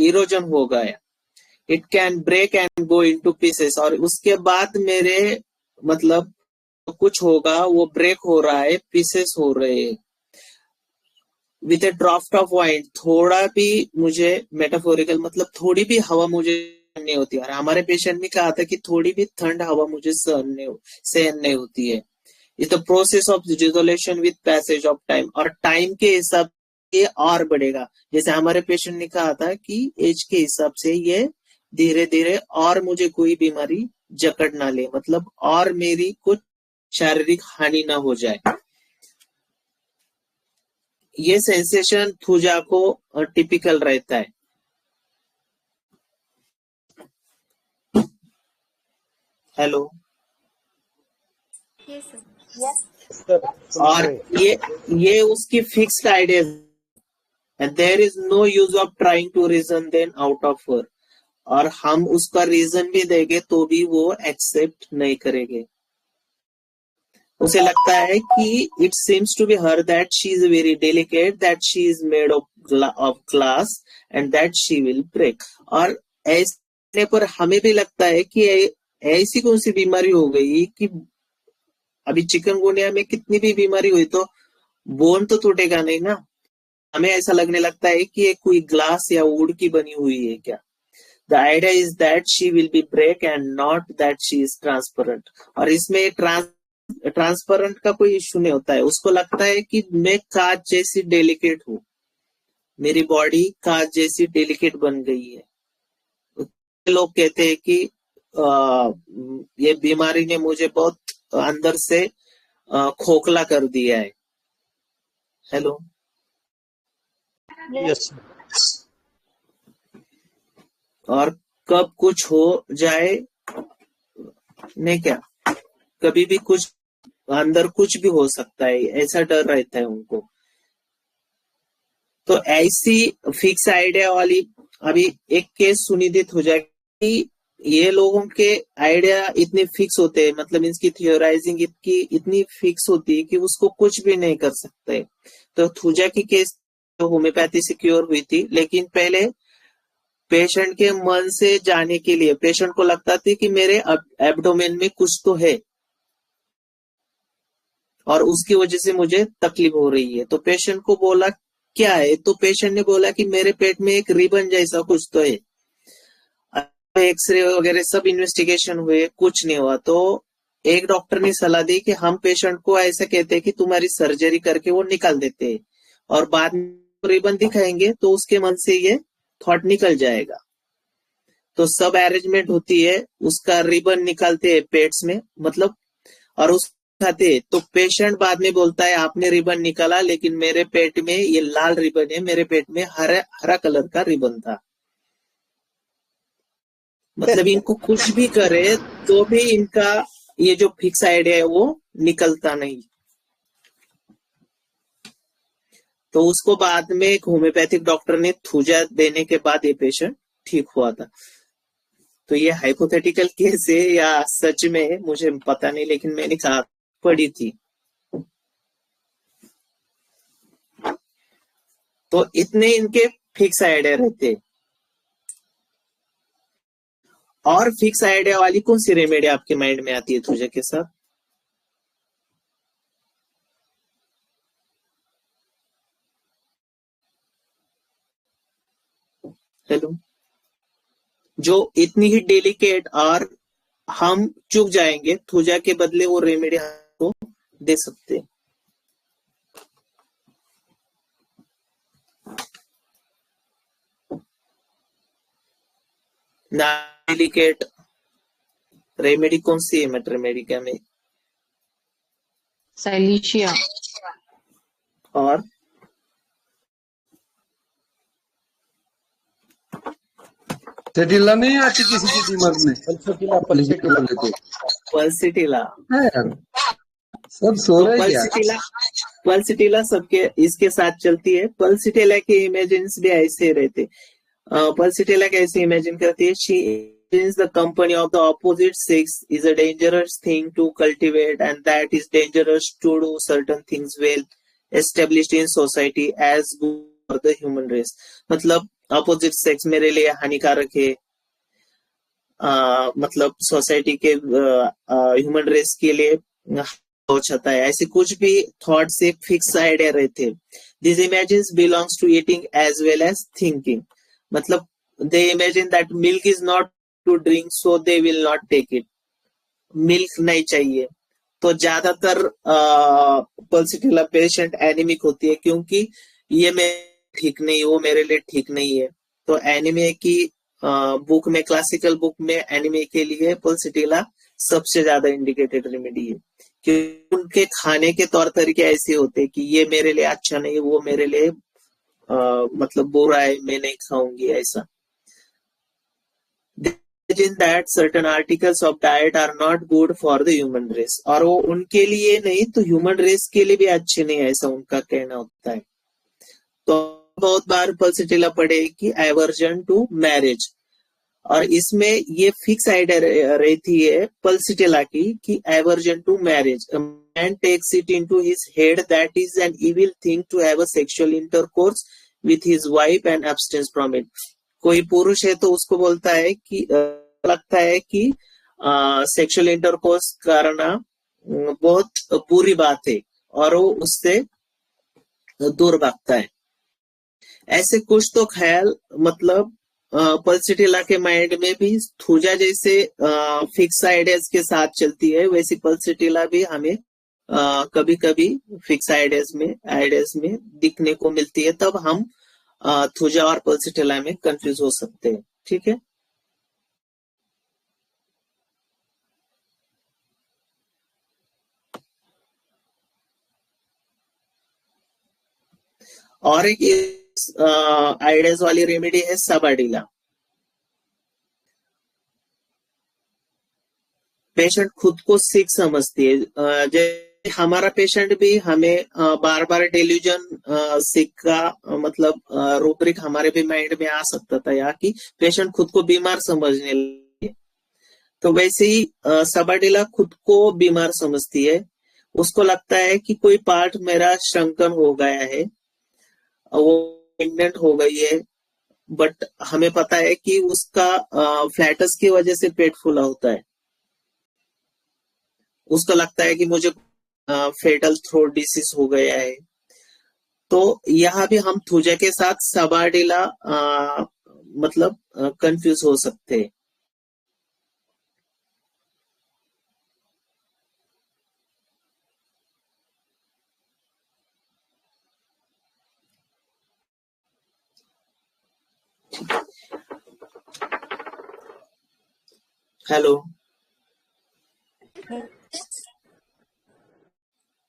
Speaker 3: इरोजन हो गया। It can break and go into pieces, और उसके बाद मेरे मतलब कुछ होगा वो ब्रेक हो रहा है, पीसेस हो रहे हैं। With A draft of wine, थोड़ा भी मुझे मेटाफोरिकल मतलब थोड़ी भी हवा मुझे नहीं होती। और हमारे पेशेंट ने कहा था कि थोड़ी भी ठंड हवा मुझे सहन नहीं होती है। It's the process of desolation with passage of time, और टाइम के हिसाब से और बढ़ेगा। जैसे हमारे पेशेंट ने कहा था कि एज के हिसाब से ये धीरे धीरे और मुझे कोई बीमारी जकड़ ना ले, मतलब और मेरी कुछ शारीरिक हानि ना हो जाए। ये सेंसेशन थूजा को टिपिकल रहता है। हेलो, और ये उसकी fixed idea, and there is no use of trying to reason then out of her. और हम उसका रीजन भी देंगे तो भी वो एक्सेप्ट नहीं करेंगे। उसे लगता है कि it seems to be her that she is very delicate, that she is made of glass and that she will break. और ऐसे पर हमें भी लगता है कि ऐसी कौन सी बीमारी हो गई कि अभी चिकनगुनिया में कितनी भी बीमारी हुई तो बोन तो टूटेगा नहीं ना। हमें ऐसा लगने लगता है कि ये कोई ग्लास या वुड की बनी हुई है क्या। The idea is that she will be break and not that she is transparent. और इसमें ट्रांसपेरेंट का कोई इश्यू नहीं होता है। उसको लगता है कि मैं कांच जैसी डेलिकेट हूं, मेरी बॉडी कांच जैसी डेलिकेट बन गई है। लोग कहते हैं कि ये बीमारी ने मुझे बहुत अंदर से खोखला कर दिया है। हेलो,
Speaker 11: यस
Speaker 3: और कब कुछ हो जाए नहीं क्या, कभी भी कुछ अंदर कुछ भी हो सकता है, ऐसा डर रहता है उनको। तो ऐसी फिक्स आइडिया वाली अभी एक केस सुनी थी थुजा की, ये लोगों के आइडिया इतने फिक्स होते हैं, मतलब इसकी थियोराइजिंग इतनी फिक्स होती है कि उसको कुछ भी नहीं कर सकते। तो थुजा की केस होम्योपैथी से क्योर हुई थी, लेकिन पहले पेशेंट के मन से जाने के लिए पेशेंट को लगता था कि मेरे एब्डोमेन में कुछ तो है और उसकी वजह से मुझे तकलीफ हो रही है। तो पेशेंट को बोला क्या है, तो पेशेंट ने बोला कि मेरे पेट में एक रिबन जैसा कुछ तो है। एक्सरे वगैरह सब इन्वेस्टिगेशन हुए, कुछ नहीं हुआ। तो एक डॉक्टर ने सलाह दी कि हम पेशेंट को ऐसा कहते हैं कि तुम्हारी सर्जरी करके वो निकाल देते हैं और बाद में रिबन दिखाएंगे तो उसके मन से ये थॉट निकल जाएगा। तो सब अरेंजमेंट होती है, उसका रिबन निकालते हैं पेट्स में, मतलब और उस खाते। तो पेशेंट बाद में बोलता है आपने रिबन निकाला, लेकिन मेरे पेट में ये लाल रिबन है, मेरे पेट में हरा कलर का रिबन था। मतलब इनको कुछ भी करे तो भी इनका ये जो फिक्स आइडिया है वो निकलता नहीं। तो उसको बाद में एक होम्योपैथिक डॉक्टर ने थूजा देने के बाद ये पेशेंट ठीक हुआ था। तो ये हाइपोथेटिकल केस है या सच में है मुझे पता नहीं, लेकिन मैंने कहा पढ़ी थी। तो इतने इनके फिक्स आइडिया रहते। और फिक्स आइडिया वाली कौन सी रेमेडी आपके माइंड में आती है थूजा के साथ? हेलो, जो इतनी ही डेलिकेट और हम चुक जाएंगे, थूजा के बदले वो रेमेडी को दे सकते हैं। डेलिकेट रेमेडी कौन सी है मेट रेमेडिका में?
Speaker 12: साइलिशिया।
Speaker 3: और
Speaker 8: सेटिला नहीं आती किसी के दिमाग में?
Speaker 3: पल्सिटिला
Speaker 8: है यार, सब सो
Speaker 3: तो
Speaker 8: रहे क्या?
Speaker 3: पल्सिटिला सबके इसके साथ चलती है। पल्सिटिला के इमेजिन्स भी ऐसे रहते। पल्सिटिला कैसे इमेजिन करती है? She imagines the company of the opposite sex is a dangerous thing to cultivate and that is dangerous to do certain things well established in society as good for the human race। मतलब opposite sex मेरे लिए हानिकारक है, मतलब society के human race के लिए होता है। ऐसे कुछ भी थॉट से फिक्स आइडिया रहते। This imagines belongs to eating as well as thinking. मतलब they imagine that milk is not to drink so they will not take it. Milk नहीं चाहिए। तो ज्यादातर पल्सिटिला पेशेंट एनीमिक होती है क्योंकि ये मैं ठीक नहीं, वो मेरे लिए ठीक नहीं है। तो एनीमिया की बुक में, क्लासिकल बुक में एनीमिया के लिए पल्सिटिला सबसे ज्यादा इंडिकेटेड रेमेडी है, क्योंकि उनके खाने के तौर तरीके ऐसे होते हैं कि ये मेरे लिए अच्छा नहीं, वो मेरे लिए मतलब बुरा है, मैं नहीं खाऊंगी ऐसा। In that certain articles of diet are not good for the human race, और वो उनके लिए नहीं तो ह्यूमन रेस के लिए भी अच्छे नहीं, ऐसा उनका कहना होता है। तो बहुत बार पल्सिटिला पढ़े कि एवर्जन टू मैरिज, और इसमें ये फिक्स आइडिया रहती है पल्सिटिला की कि aversion to marriage. Man takes it into his head that is an evil thing to have a sexual intercourse with his wife and abstinence from it. कोई पुरुष है तो उसको बोलता है कि लगता है कि सेक्सुअल इंटरकोर्स करना बहुत बुरी बात है और वो उससे दूर भागता है। ऐसे कुछ तो ख्याल मतलब पल्सिटिला के माइंड में भी थूजा जैसे फिक्स आइडियाज के साथ चलती है, वैसी पल्सिटिला भी हमें कभी कभी फिक्स आइडियाज में दिखने को मिलती है। तब हम थूजा और पल्सिटिला में कंफ्यूज हो सकते हैं। ठीक है, और एक आइडियाज वाली रेमेडी है सबाडिला। पेशेंट खुद को सिक समझती है, हमारा पेशेंट भी हमें बार बार डेल्यूजन सिक का मतलब रूब्रिक हमारे भी माइंड में आ सकता था, या कि पेशेंट खुद को बीमार समझने लगे। तो वैसे ही सबडिला खुद को बीमार समझती है, उसको लगता है कि कोई पार्ट मेरा श्रंकन हो गया है, वो प्रेग्नेंट हो गई है, बट हमें पता है कि उसका फ्लैटस की वजह से पेट फूला होता है। उसको लगता है कि मुझे फेटल थ्रोट डिसीज हो गया है। तो यहाँ भी हम थूजा के साथ सबडिला मतलब कंफ्यूज हो सकते हैं। हेलो,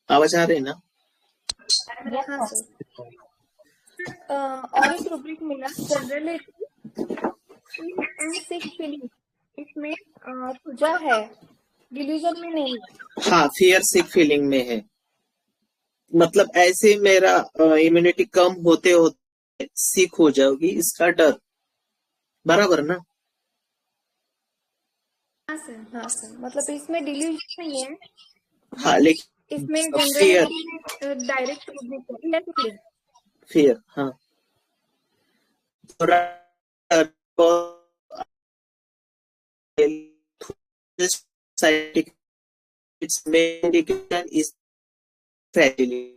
Speaker 3: आवाज आ रही है ना?
Speaker 13: हाँ सर। और एक रूब्रिक मिला, जनरलिटी एंड सिक फीलिंग। इसमें पूजा है, डिल्यूजन में नहीं।
Speaker 3: हाँ, फियर सिक फीलिंग में है, मतलब ऐसे मेरा इम्यूनिटी कम होते होते सिक हो जाओगी, इसका डर, बराबर ना?
Speaker 13: हाँ सर, मतलब इसमें डिल्यूजन नहीं है।
Speaker 3: हाँ, लेकिन
Speaker 13: इसमें
Speaker 3: फियर,
Speaker 13: जनरली डायरेक्ट रूब्रिक है,
Speaker 3: फियर, हाँ, थोड़ा its main indication is fragility.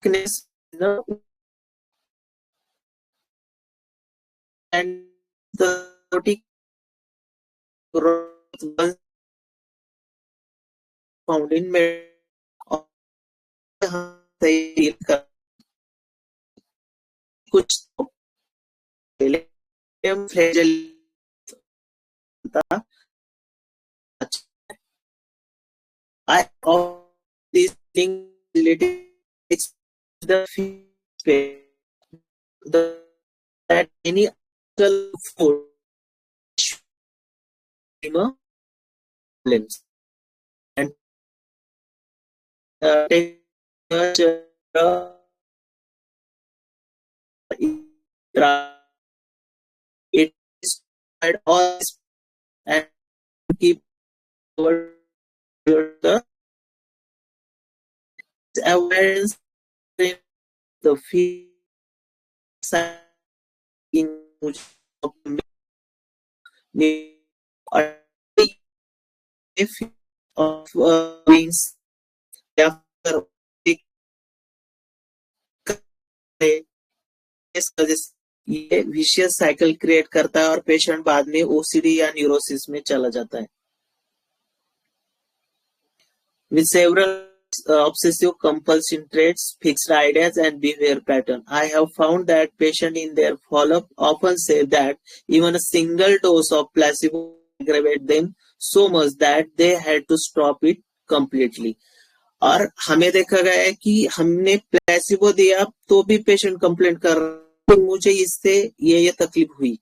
Speaker 3: Weakness, and the growth was found in कुछ फ्रेजल था। I all these things related the that any other food problems and take it is all and keep the awareness the fear in of beings ये vicious cycle create करता है और patient बाद में OCD या neurosis में चला जाता है। With several obsessive compulsive traits, fixed ideas and behavior pattern, I have found that patients in their follow-up often say that even a single dose of placebo aggravated them so much that they had to stop it completely. और हमें देखा गया है कि हमने placebo दिया तो भी पेशेंट कंप्लेंट कर रहा है, मुझे इससे ये तकलीफ हुई,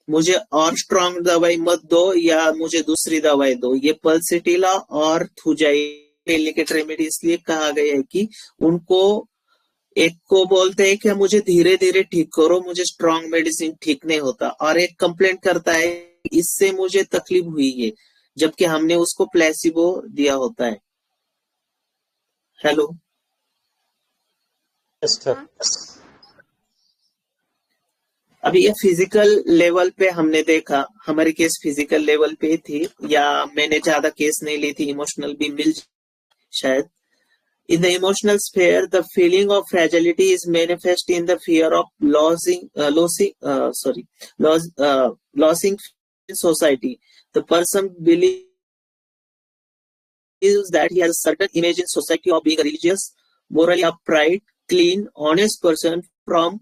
Speaker 3: मुझे और स्ट्रॉन्ग दवाई मत दो या मुझे दूसरी दवाई दो। ये पल्सिटिला और थुजाइलिकेट रेमेडी इसलिए कहा गया है कि उनको एक को बोलते हैं कि मुझे धीरे धीरे ठीक करो, मुझे स्ट्रॉन्ग मेडिसिन ठीक नहीं होता, और एक कंप्लेंट करता है इससे मुझे तकलीफ हुई है, जबकि हमने उसको प्लेसिबो दिया होता है। हेलो, अभी ये फिजिकल लेवल पे हमने देखा, हमारी केस फिजिकल लेवल पे थी, या मैंने ज्यादा केस नहीं ली थी, इमोशनल भी मिल शायद। In the emotional sphere, the feeling of fragility is manifest in the fear of losing society. The person believes that he has a certain image in society of being a religious, morally upright, clean, honest person from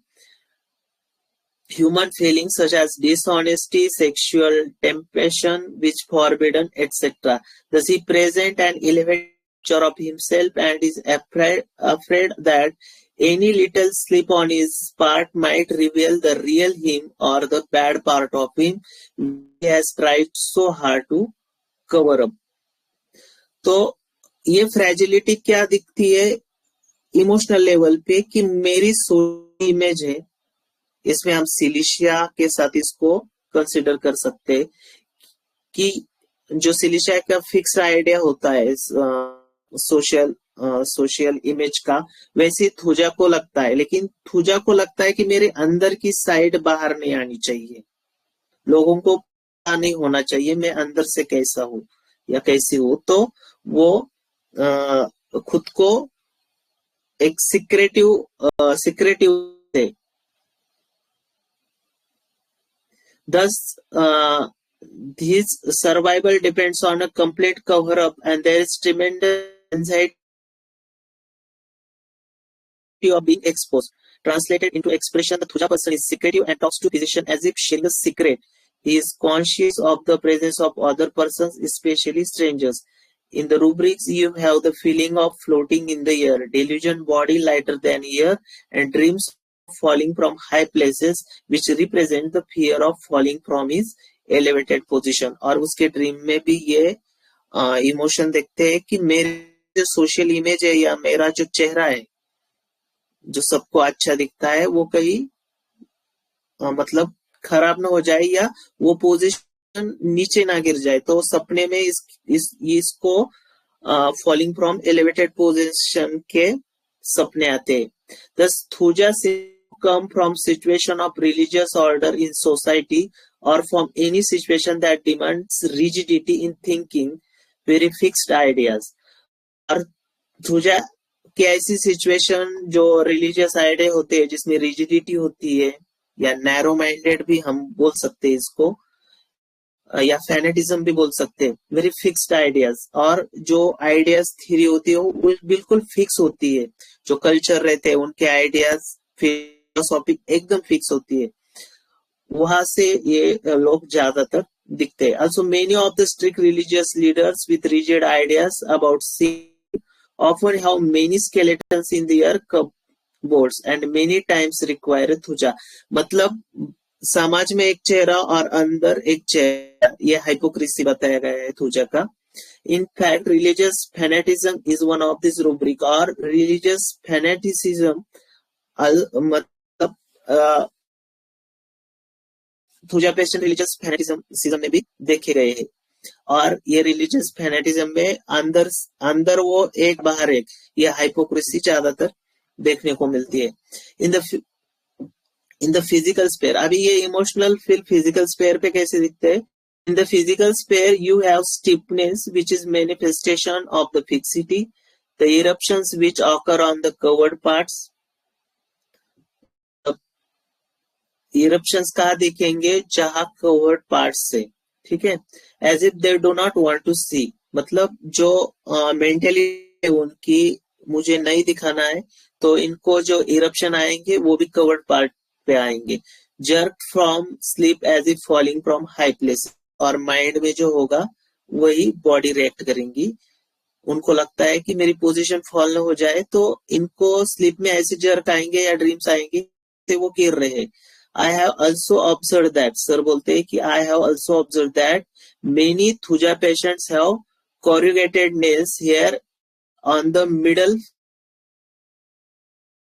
Speaker 3: human feelings such as dishonesty, sexual temptation, which forbidden, etc. Thus he presents an elevated picture of himself and is afraid that Any little slip on his part might reveal the real him or the bad part of him he has tried so hard to cover up. तो ये fragility क्या दिखती है emotional level पे कि मेरी social image है, इसमें हम सिलिशिया के साथ इसको कंसिडर कर सकते हैं कि जो सिलिशिया का फिक्स आइडिया होता है सोशल इमेज का, वैसे थुजा को लगता है, लेकिन थुजा को लगता है कि मेरे अंदर की साइड बाहर नहीं आनी चाहिए, लोगों को पता नहीं होना चाहिए मैं अंदर से कैसा हूं या कैसी हूं, तो वो खुद को एक सिक्रेटिव है। Thus, his survival depends on a complete cover-up, and there is tremendous anxiety of being exposed. Translated into expression, the Thuja person is secretive and talks to physician as if sharing a secret. He is conscious of the presence of other persons, especially strangers. In the rubrics, you have the feeling of floating in the air, delusion, body lighter than air, and dreams of falling from high places, which represent the fear of falling from his elevated position. और उसके dream में भी ये emotion देखते हैं कि मेरे जो सोशल इमेज है या मेरा जो चेहरा है जो सबको अच्छा दिखता है वो कहीं मतलब खराब ना हो जाए या वो पोजीशन नीचे ना गिर जाए, तो सपने में इसको फॉलिंग फ्रॉम एलिवेटेड पोजीशन के सपने आते हैं। Thus, Thuja come from situation of religious order in society or from any situation that demands rigidity in thinking, very fixed ideas. और Thuja की ऐसी सिचुएशन जो रिलीजियस आइडिया होते हैं जिसमें रिजिडिटी होती है या नैरो माइंडेड भी हम बोल सकते हैं इसको, या फैनेटिज्म भी बोल सकते हैं, वेरी फिक्स्ड आइडियाज, और जो आइडियाज थ्योरी होती है वो बिल्कुल फिक्स होती है, जो कल्चर रहते हैं उनके आइडियाज फिलोसॉफी एकदम फिक्स होती है, वहां से ये लोग ज्यादातर दिखते हैं। Also, many of the strict religious leaders with rigid ideas about sin often have many skeletons in their cupboards and many times require thuja. मतलब समाज में एक चेहरा और अंदर एक चेहरा, ये हाइपोक्रेसी बताया गया है थुजा का। In fact, religious fanaticism is one of this rubric, और religious fanaticism मतलब थुजा पेशेंट रिलीजियस फैनेटिज्म में भी देखे गए हैं, और ये रिलीजियस फैनेटिज्म में अंदर वो एक बाहर एक, ये हाइपोक्रेसी ज्यादातर देखने को मिलती है। इन द फिजिकल स्पेयर, अभी ये इमोशनल फील फिजिकल स्पेयर पे कैसे दिखते हैं? In the physical sphere you have stiffness which is manifestation of the fixity, the eruptions which occur on the covered parts. Eruptions कहाँ दिखेंगे? जहां कवर्ड पार्ट्स से, ठीक है, as if they do not want to see, मतलब जो mentally उनकी मुझे नहीं दिखाना है, तो इनको जो इरप्शन आएंगे वो भी कवर्ड पार्ट पे आएंगे। Jerk from sleep as if falling from high place, और माइंड में जो होगा वही बॉडी रिएक्ट करेंगी, उनको लगता है कि मेरी पोजीशन फॉल न हो जाए, तो इनको स्लीप में ऐसे जर्क आएंगे या ड्रीम्स आएंगे तो वो गिर रहे हैं। I have also observed that, sir बोलते हैं कि I have also observed that many Thuja patients have corrugated nails here on the middle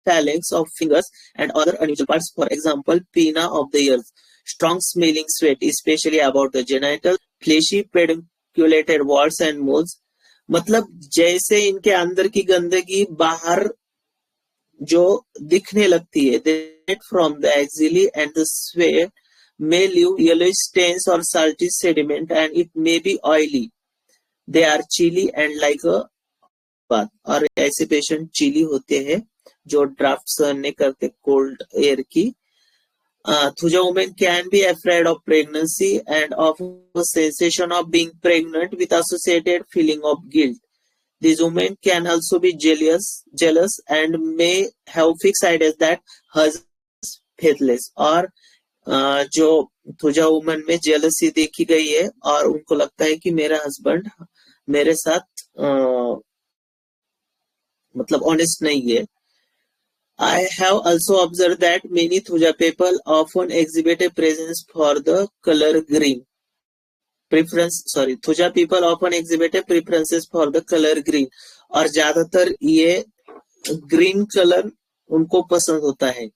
Speaker 3: phalanx of fingers and other unusual parts, for example, pinna of the ears, strong smelling sweat, especially about the genital, fleshy pedunculated warts and moles, मतलब जैसे इनके अंदर की गंदगी बाहर जो दिखने लगती है, from the axilla and the sweat may leave yellowish stains or salty sediment and it may be oily. They are chilly and like a bath. और ऐसे पेशेंट चिली होते हैं जो ड्राफ्ट सहन नहीं करते कोल्ड एयर की। Thuja women can be afraid of pregnancy and of a sensation of being pregnant with associated feeling of guilt. These women can also be jealous and may have fixed ideas that husbands faithless, और जो thuja woman में jealousy देखी गई है और उनको लगता है कि मेरा हस्बैंड मेरे साथ मतलब ऑनेस्ट नहीं है। I have also observed that many Thuja people often exhibit a preference for the color green. Thuja people often exhibit a preferences for the color green. और ज्यादातर ये ग्रीन कलर उनको पसंद होता है.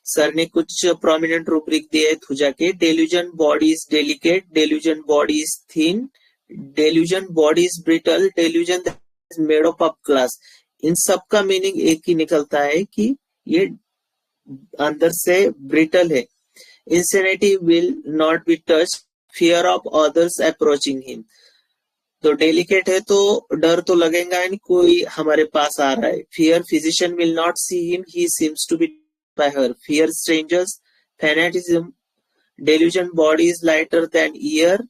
Speaker 3: सर ने कुछ प्रोमिनेंट रूब्रिक दिए है थुजा के. Delusion body is delicate, delusion body is thin, delusion body is brittle, delusion made of glass. इन सब का मीनिंग एक ही निकलता है कि ये अंदर से ब्रिटल है. Insanity will not be touch, fear of others approaching him. तो डेलिकेट है तो डर तो लगेगा नहीं, कोई हमारे पास आ रहा है. Fear, physician will not see him, he seems to be by her. Fear strangers, fanaticism, delusion body is lighter than air,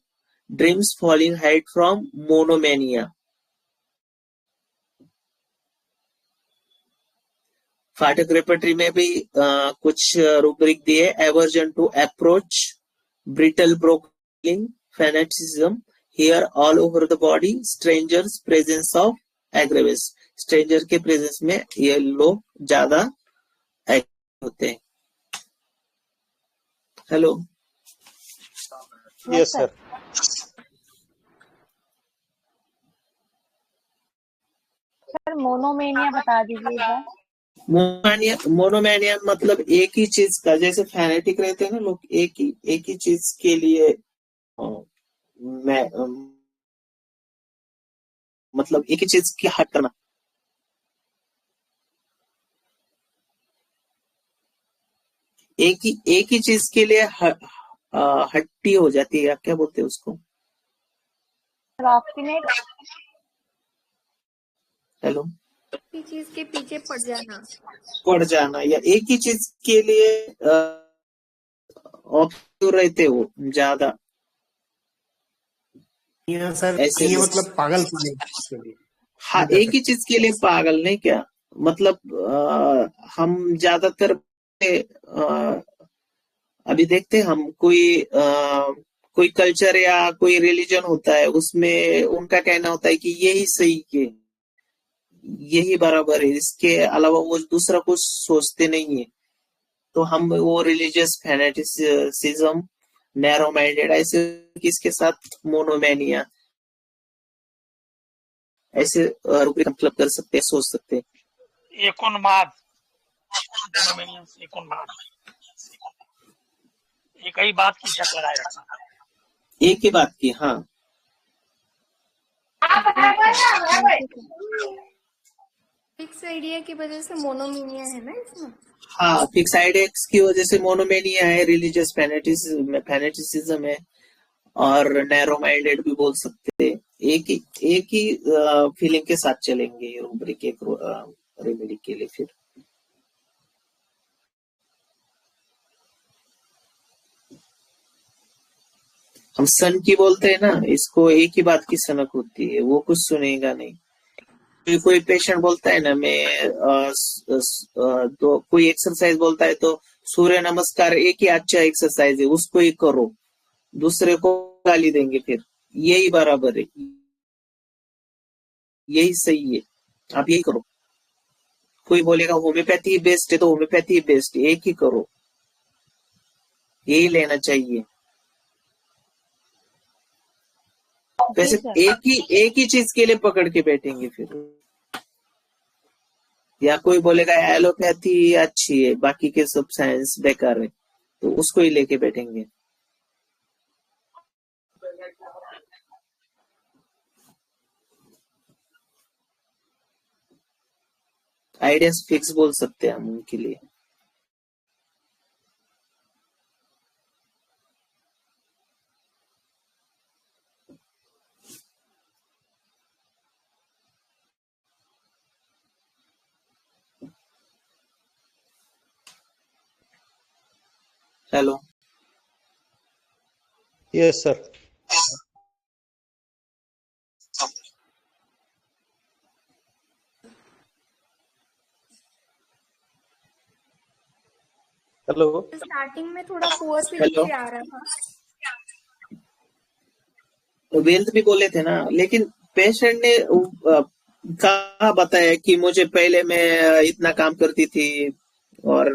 Speaker 3: dreams falling height from monomania. Phatak repertory में भी कुछ रूब्रिक दिए. एवर्जन टू अप्रोच, ब्रिटल ब्रोकलिंग, fanaticism, hair all over the body, strangers, presence of aggravates. Stranger के presence में ये लोग ज्यादा एक्टिव होते हैं. Hello.
Speaker 14: Yes sir.
Speaker 1: Sir monomania बता दीजिएगा.
Speaker 3: मोनोमैनिया मतलब एक ही चीज का, जैसे फैनेटिक रहते हैं ना लोग, एक ही चीज के लिए मतलब एक ही चीज की हट करना. एक ही चीज के लिए हट्टी हो जाती है, क्या बोलते हैं उसको? हेलो.
Speaker 13: एक ही चीज के पीछे पड़ जाना
Speaker 3: या एक ही चीज के लिए ऑब्सेसिव रहते हो ज्यादा.
Speaker 11: सर
Speaker 3: ऐसे
Speaker 11: ये मतलब पागल के लिए.
Speaker 3: हाँ, एक ही चीज के लिए पागल नहीं, क्या मतलब हम ज्यादातर अभी देखते हैं हम कोई कल्चर या कोई रिलीजन होता है, उसमें उनका कहना होता है कि यही सही है, यही बराबर है, इसके अलावा वो दूसरा कुछ सोचते नहीं है. तो हम वो रिलीजियस फैनेटिसिज्म, नैरो माइंडेड, ऐसे किसके साथ मोनोमैनिया, ऐसे रूब्रिक मतलब कर सकते हैं, सोच सकते हैं.
Speaker 15: एकोन्माद, एक ही बात की शक लगाए रखना.
Speaker 3: एक ही बात की. हाँ.
Speaker 13: फिक्स आइडिया की वजह से मोनोमेनिया है ना इसमें.
Speaker 3: हाँ, फिक्स आइडिया की वजह से मोनोमेनिया है, रिलीजियस फैनेटिसिज्म है, और नैरो माइंडेड भी बोल सकते हैं. एक ही फीलिंग के साथ चलेंगे ये रूब्रिक एक रेमेडी के लिए. फिर हम सन की बोलते हैं ना, इसको एक ही बात की सनक होती है, वो कुछ सुनेगा नहीं. कोई पेशेंट बोलता है ना, मैं तो कोई एक्सरसाइज बोलता है तो सूर्य नमस्कार एक ही अच्छा एक्सरसाइज है, उसको ही करो, दूसरे को गाली देंगे. फिर यही बराबर है, यही सही है, आप यही करो. कोई बोलेगा होम्योपैथी बेस्ट है तो होम्योपैथी बेस्ट है, एक ही करो, यही लेना चाहिए. वैसे एक ही चीज के लिए पकड़ के बैठेंगे फिर. या कोई बोलेगा एलोपैथी अच्छी है, बाकी के सब साइंस बेकार है, तो उसको ही लेके बैठेंगे. आइडियाज फिक्स बोल सकते हैं हम उनके लिए. Hello.
Speaker 14: Yes sir. Hello.
Speaker 13: Starting में थोड़ा पुअर फीलिंग से आ रहा था.
Speaker 3: वेल्थ भी बोले थे ना, लेकिन पेशेंट ने कहा बताया कि मुझे पहले मैं इतना काम करती थी और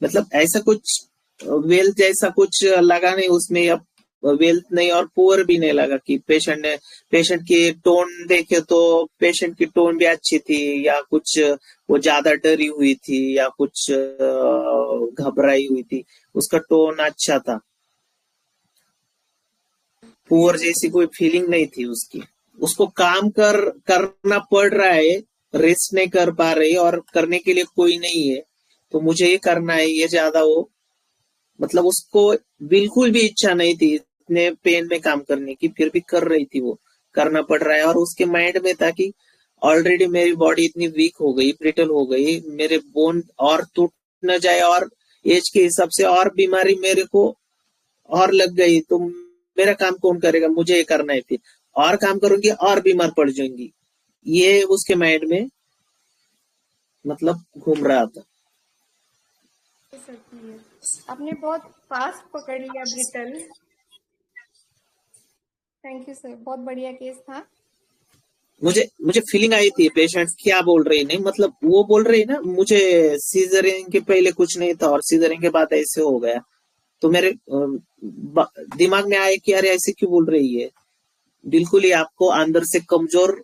Speaker 3: मतलब ऐसा कुछ वेल्थ जैसा कुछ लगा नहीं उसमें, अब वेल्थ नहीं और पुअर भी नहीं लगा कि पेशेंट की टोन देखे तो पेशेंट की टोन भी अच्छी थी या कुछ वो ज्यादा डरी हुई थी या कुछ घबराई हुई थी, उसका टोन अच्छा था। पुअर जैसी कोई फीलिंग नहीं थी उसकी। उसको काम करना पड़ रहा है, रेस्ट नहीं कर पा रही और करने के लिए कोई नहीं है, तो मुझे ये करना है, ये ज्यादा वो मतलब उसको बिल्कुल भी इच्छा नहीं थी इतने पेन में काम करने की, फिर भी कर रही थी, वो करना पड़ रहा है। और उसके माइंड में था कि ऑलरेडी मेरी बॉडी इतनी वीक हो गई, ब्रिटल हो गई, मेरे बोन और टूट न जाए और एज के हिसाब से और बीमारी मेरे को और लग गई तो मेरा काम कौन करेगा, मुझे ये करना है, फिर और काम करूंगी और बीमार पड़ जाऊंगी, ये उसके माइंड में मतलब घूम रहा था।
Speaker 13: आपने बहुत फास्ट पकड़ लिया ब्रिटल। थैंक यू सर, बहुत बढ़िया केस था।
Speaker 3: मुझे फीलिंग आई थी पेशेंट क्या बोल रही, नहीं मतलब वो बोल रही ना मुझे सीजरिंग के पहले कुछ नहीं था और सीजरिंग के बाद ऐसे हो गया, तो मेरे दिमाग में आया कि अरे ऐसे क्यों बोल रही है, बिल्कुल ही आपको अंदर से कमजोर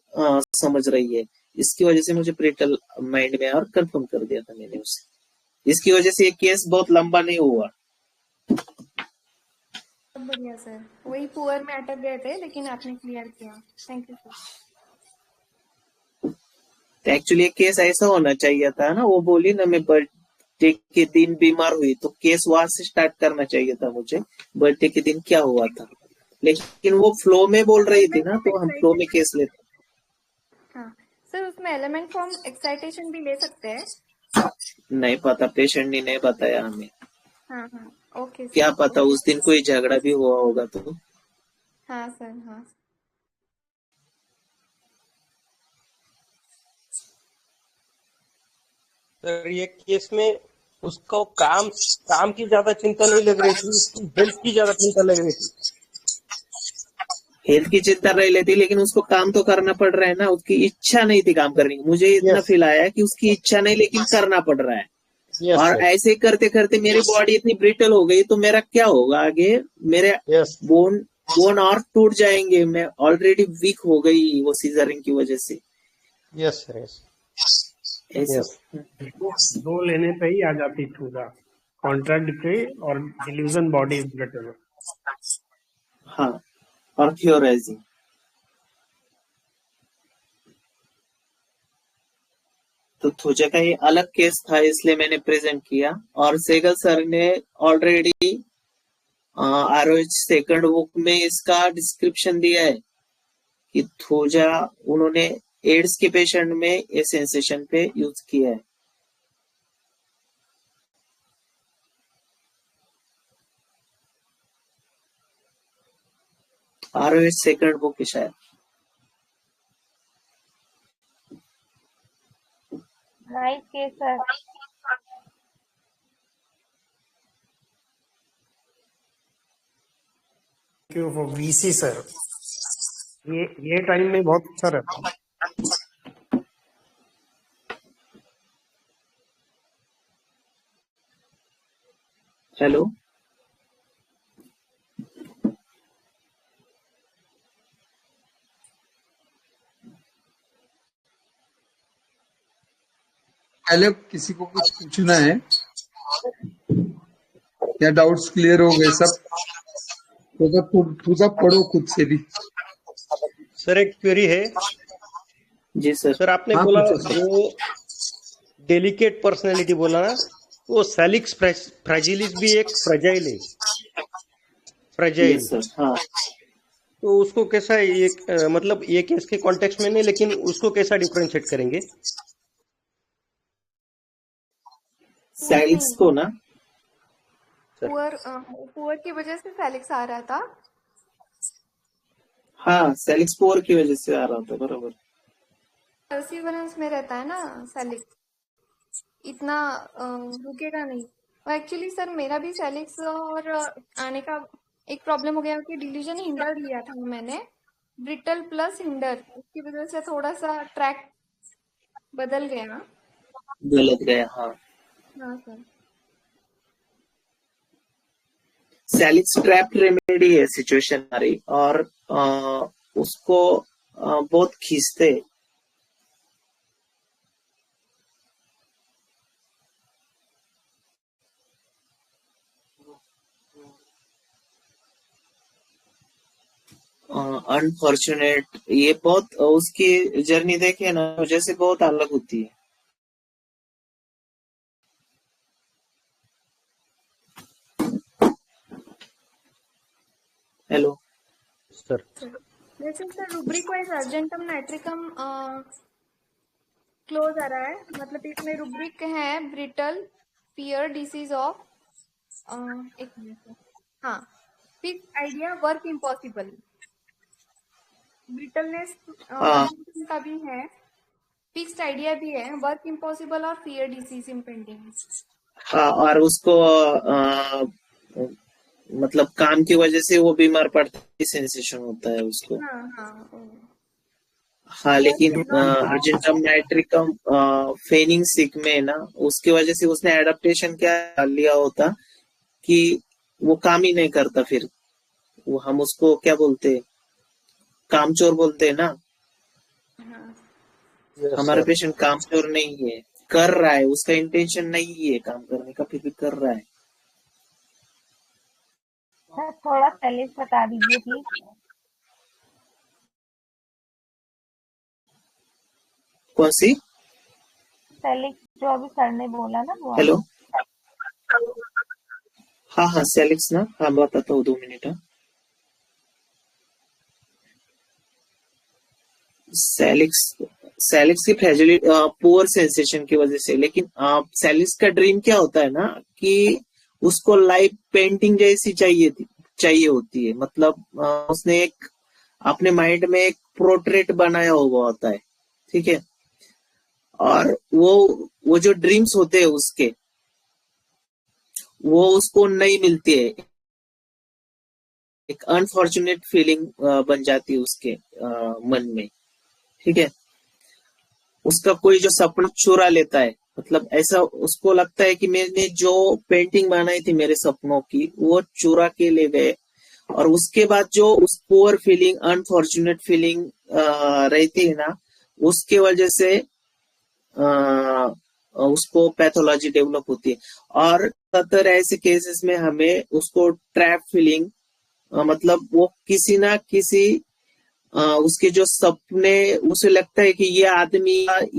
Speaker 3: समझ रही है, इसकी वजह से मुझे प्रेटल माइंड में और कंफर्म कर दिया था मैंने उसे। इसकी वजह से ये केस बहुत लंबा नहीं हुआ।
Speaker 13: बहुत बढ़िया सर, वही पुअर में अटक गए थे लेकिन आपने क्लियर किया। Thank you sir.
Speaker 3: तो एक्चुअली ये केस ऐसा होना चाहिए था ना, वो बोली ना मैं बर्थडे के दिन बीमार हुई, तो केस वहां से स्टार्ट करना चाहिए था मुझे, बर्थडे के दिन क्या हुआ था, लेकिन वो फ्लो में बोल रही थी ना, तो हम फ्लो में केस लेते।
Speaker 13: हाँ सर, उसमें एलिमेंट फ्रॉम एक्साइटेशन भी ले सकते हैं।
Speaker 3: नहीं पता, पेशेंट ने नहीं बताया हमें।
Speaker 13: हाँ हाँ ओके सर।
Speaker 3: क्या पता उस दिन कोई झगड़ा भी हुआ होगा तो।
Speaker 13: हाँ सर हाँ।
Speaker 14: सर ये केस में उसको काम की ज्यादा चिंता नहीं लग रही थी, उसकी हेल्थ की ज्यादा चिंता लग रही थी।
Speaker 3: हेल्थ की चिंता नहीं लेती, लेकिन उसको काम तो करना पड़ रहा है ना, उसकी इच्छा नहीं थी काम करने की। मुझे इतना फील आया कि उसकी इच्छा नहीं लेकिन करना पड़ रहा है। और ऐसे करते करते मेरी बॉडी इतनी ब्रिटल हो गई तो मेरा क्या होगा आगे, मेरे बोन और टूट जाएंगे, मैं ऑलरेडी वीक हो गई वो सीजरिंग की वजह से।
Speaker 14: Yes sir yes.
Speaker 11: दो लेने पे ही आ जाती ठूसा, कॉन्ट्रैक्ट पे और डिल्यूजन बॉडी इज ब्रिटल।
Speaker 3: हाँ और थियोराइजिंग। तो थोजा का ये अलग केस था इसलिए मैंने प्रेजेंट किया, और सेगल सर ने ऑलरेडी आरओएच सेकंड बुक में इसका डिस्क्रिप्शन दिया है कि थोजा उन्होंने एड्स के पेशेंट में ये सेंसेशन पे यूज किया है। आरओएच सेकंड बुक है शायद।
Speaker 1: Nice case sir.
Speaker 11: Thank you for VC sir, ये टाइम में बहुत अच्छा रहता है।
Speaker 3: हेलो
Speaker 8: पहले किसी को कुछ पूछना है क्या? डाउट्स क्लियर हो गए सब? तो पढ़ो खुद से भी।
Speaker 14: सर एक क्वेरी है।
Speaker 3: जी सर।
Speaker 14: सर आपने बोला जो डेलिकेट पर्सनैलिटी बोला ना, वो सैलिक्स फ्रैजिलिस भी एक फ्रजाइल है, फ्रजाइल।
Speaker 3: सर हाँ।
Speaker 14: तो उसको कैसा एक मतलब ये केस के कॉन्टेक्स्ट में नहीं, लेकिन उसको कैसा डिफरेंशिएट करेंगे?
Speaker 3: सैलिक्स को ना,
Speaker 13: पुअर की वजह से सैलिक्स आ रहा था।
Speaker 3: हाँ सैलिक्स पुअर की वजह से आ रहा था, बराबर।
Speaker 13: परसिवरेंस में रहता है ना सैलिक्स, इतना रुकेगा नहीं। एक्चुअली सर मेरा भी सैलिक्स और आने का एक प्रॉब्लम हो गया कि डिलीजन हिंडर लिया था मैंने, ब्रिटल प्लस हिंडर, उसकी वजह से थोड़ा सा ट्रैक बदल गया।
Speaker 3: गलत गया, हाँ।
Speaker 13: हाँ सर।
Speaker 3: सैलिक्स ट्रैप रेमेडी है सिचुएशन हमारी, और उसको बहुत खींचते। अनफॉर्चुनेट, ये बहुत उसकी जर्नी देखे ना, वजह से बहुत अलग होती है। Hello
Speaker 14: sir.
Speaker 13: वैसे sir rubric wise argentum nitricum close आ रहा है, मतलब इसमें रुब्रिक है ब्रिटल पियर डिसीज ऑफ, एक मिनट सर, हाँ, fix idea work impossible, brittleness
Speaker 3: हाँ
Speaker 13: अर्जेंटम का भी है, फिक्स्ड आइडिया भी है, वर्क इम्पॉसिबल और फियर डिसीज इम्पेंडिंग।
Speaker 3: हाँ, और उसको मतलब काम की वजह से वो बीमार पड़ता है, सेंसेशन होता है उसको।
Speaker 13: हाँ हाँ
Speaker 3: हाँ, लेकिन अर्जेंटम नाइट्रिकम फेनिंग सिक में ना, उसकी वजह से उसने एडेप्टेशन क्या लिया होता कि वो काम ही नहीं करता। फिर वो हम उसको क्या बोलते हैं, कामचोर बोलते हैं ना। हमारा
Speaker 14: सर।
Speaker 3: पेशेंट कामचोर नहीं है, कर रहा है, उसका इंटेंशन नहीं है काम करने का, फिर भी कर रहा है।
Speaker 1: सर थोड़ा सेलिक्स बता दीजिए प्लीज।
Speaker 3: कौन सी?
Speaker 1: सेलिक्स जो अभी सर ने बोला ना वो
Speaker 3: हेलो,
Speaker 1: वाला।
Speaker 3: हाँ हाँ, सेलिक्स ना, हाँ बताता हूँ, 2 मिनट। सेलिक्स सेलिक्स की फ्रेजिलिटी पुअर सेंसेशन की वजह से। लेकिन सेलिक्स का ड्रीम क्या होता है ना, कि उसको लाइव पेंटिंग जैसी चाहिए होती है। मतलब उसने एक अपने माइंड में एक पोर्ट्रेट बनाया हुआ होता है, ठीक है। और वो जो ड्रीम्स होते हैं उसके, वो उसको नहीं मिलती है। एक अनफॉर्चुनेट फीलिंग बन जाती है उसके मन में, ठीक है। उसका कोई जो सपना चुरा लेता है, मतलब ऐसा उसको लगता है कि मैंने जो पेंटिंग बनाई थी मेरे सपनों की, वो चुरा के ले गए। और उसके बाद जो उस पुअर फीलिंग, अनफॉर्चुनेट फीलिंग रहती है ना, उसके वजह से उसको पैथोलॉजी डेवलप होती है। और ज्यादातर ऐसे केसेस में हमें उसको ट्रैप फीलिंग, मतलब वो किसी ना किसी उसके जो सपने, उसे लगता है कि ये आदमी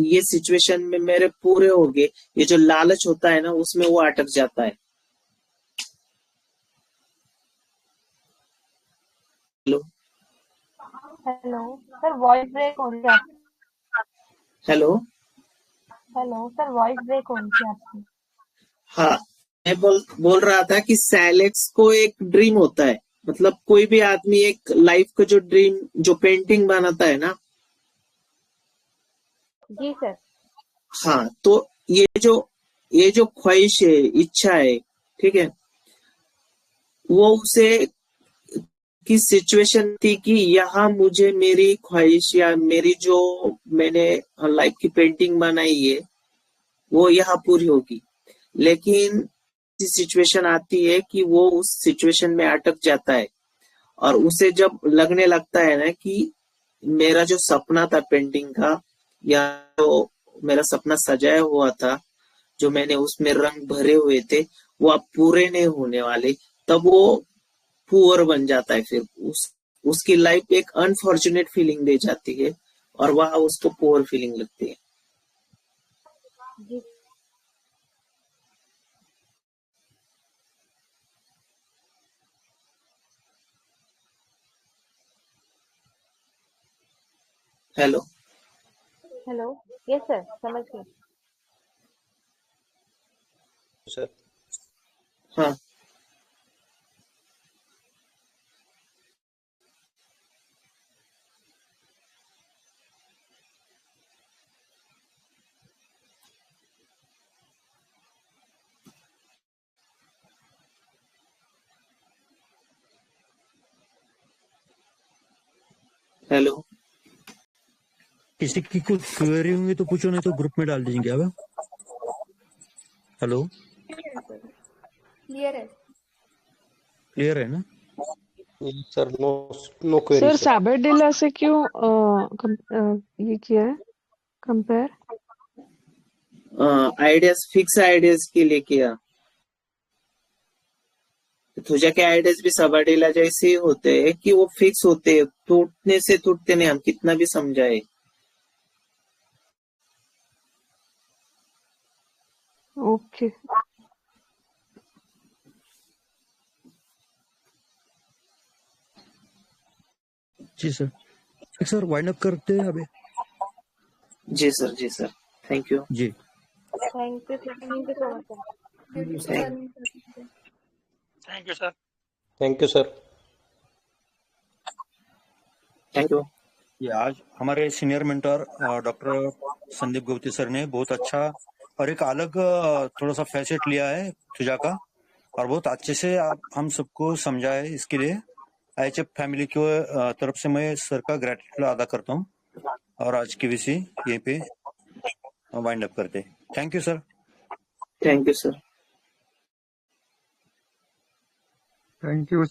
Speaker 3: ये सिचुएशन में मेरे पूरे हो गए, ये जो लालच होता है ना, उसमें वो अटक जाता है। Hello
Speaker 1: hello sir, voice break हो रही है आपकी।
Speaker 3: Hello,
Speaker 1: hello sir, voice break हो रही थी आपकी।
Speaker 3: हाँ, मैं बोल रहा था कि सैलेक्स को एक ड्रीम होता है। मतलब कोई भी आदमी एक लाइफ का जो ड्रीम, जो पेंटिंग बनाता है ना,
Speaker 1: जी सर।
Speaker 3: हाँ, तो ये जो ख्वाहिश है, इच्छा है, ठीक है, वो उसे की सिचुएशन थी कि यहाँ मुझे मेरी ख्वाहिश या मेरी जो मैंने लाइफ की पेंटिंग बनाई है, वो यहाँ पूरी होगी। लेकिन सिचुएशन आती है कि वो उस सिचुएशन में अटक जाता है। और उसे जब लगने लगता है ना कि मेरा जो सपना था पेंटिंग का, या जो मेरा सपना सजाया हुआ था, जो मैंने उसमें रंग भरे हुए थे, वो अब पूरे नहीं होने वाले, तब वो पुअर बन जाता है। फिर उसकी लाइफ एक अनफॉर्चुनेट फीलिंग दे जाती है, और वहां उसको पुअर फीलिंग लगती है।
Speaker 1: जी
Speaker 3: हेलो,
Speaker 1: हेलो, यस सर, समझ गई।
Speaker 14: सर।
Speaker 3: हाँ हेलो,
Speaker 2: किसी की कुछ क्वेरी होंगी तो पूछो, नहीं तो ग्रुप में डाल दीजिए। अब हेलो,
Speaker 13: क्लियर है।
Speaker 2: क्लियर है ना?
Speaker 14: Sir no no query
Speaker 10: sir
Speaker 14: sir.
Speaker 10: Sabadilla से क्यों ये किया है कंपेयर?
Speaker 3: आइडियाज, फिक्स आइडियाज के लिए किया। तुझे के आइडियाज भी सबरडेला जैसे ही होते हैं कि वो फिक्स होते हैं, टूटने से टूटते नहीं, हम कितना भी समझाए।
Speaker 10: ओके।
Speaker 2: जी सर। सर वाइंड अप करते हैं अभी।
Speaker 3: जी सर, जी सर, थैंक यू।
Speaker 2: जी
Speaker 1: thank you so much sir.
Speaker 13: Beautiful learning.
Speaker 15: Thank you sir.
Speaker 14: Thank you sir.
Speaker 3: Thank you.
Speaker 2: ये आज हमारे senior mentor doctor Sandeep Gupti sir ने बहुत अच्छा और एक अलग थोड़ा सा फैसेट लिया है तुझा का, और बहुत अच्छे से हम सबको समझाए। इसके लिए IHF फैमिली की तरफ से मैं सर का ग्रेटिट्यूड अदा करता हूँ। और आज की विषय यहीं पे वाइंड अप करते हैं। Thank you sir.
Speaker 3: Thank you sir.
Speaker 8: Thank you.